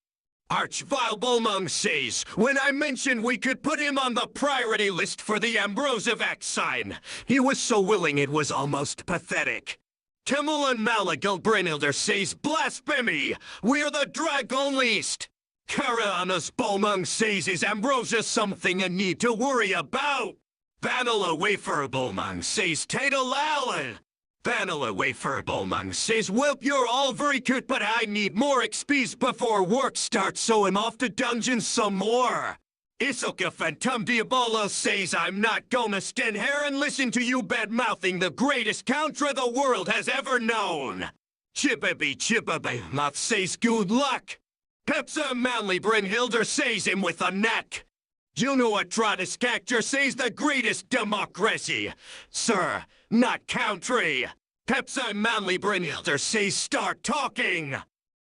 Archvile Bolmung says, when I mentioned we could put him on the priority list for the Ambrosivac sign, he was so willing it was almost pathetic. Timulan Malagal Brain Elder says, blasphemy! We're the Dragon Least! Karanas Bolmung says, is Ambrosia something I need to worry about? Vanilla Wafer Bolmung says, Tatalala! Vanilla Wafer Bowmung says, well, you're all very cute, but I need more XPs before work starts, so I'm off to dungeons some more. Isoka Phantom Diabolo says, I'm not gonna stand here and listen to you bad-mouthing the greatest counter the world has ever known. Chibaby Mouth says, good luck. Pepsa Manly Brain Elder says him with a neck. Juno Atrotiscactor says the greatest democracy. Sir, not country. Pepsa Manly Brain Elder says start talking.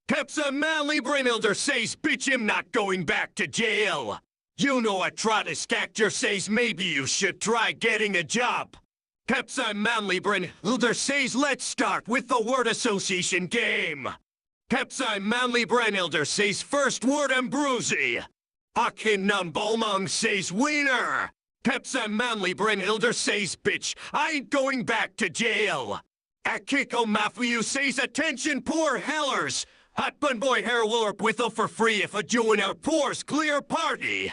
Pepsa Manly Brain Elder says bitch him not going back to jail. Juno Atrotiscactor says maybe you should try getting a job. Pepsa Manly Brain Elder says let's start with the word association game. Pepsa Manly Brain Elder says first word Ambrosi. Akin Bolmung says wiener. Pepsa Manly Brain Elder says bitch, I ain't going back to jail. Akiko Mafuyu says attention poor hellers. Hotbun boy hair warp with a for free if a join our poor's clear party.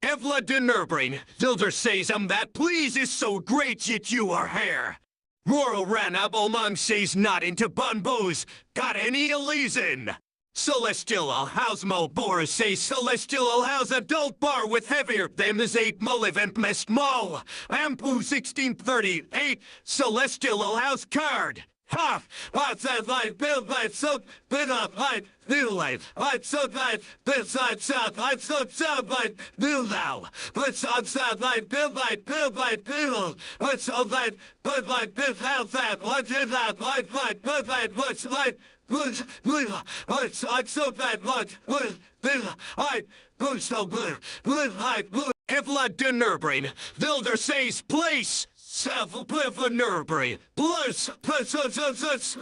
Evla de Nurbrain Elder says that please is so great yet you are hair. Royal Ranabomung says not into bunboos. Got any Elysian? Celestial Alhausmo Boris says Celestial Alhaus adult bar with heavier than this 8 mull event mest mall. Ampu 1638 Celestial Alhaus card. Ha! What's that like? Build by so bit up light, new light. Light so light, this side south, light so sound light, new now. Let's on sound light, build light, build. Let's on light, build light, build outside. What is that? Light, build light, what's light? Let's on so bad, what? I Kevlar de Nurbrain, Wilder says place. Self plif a Nurbrain, plus says,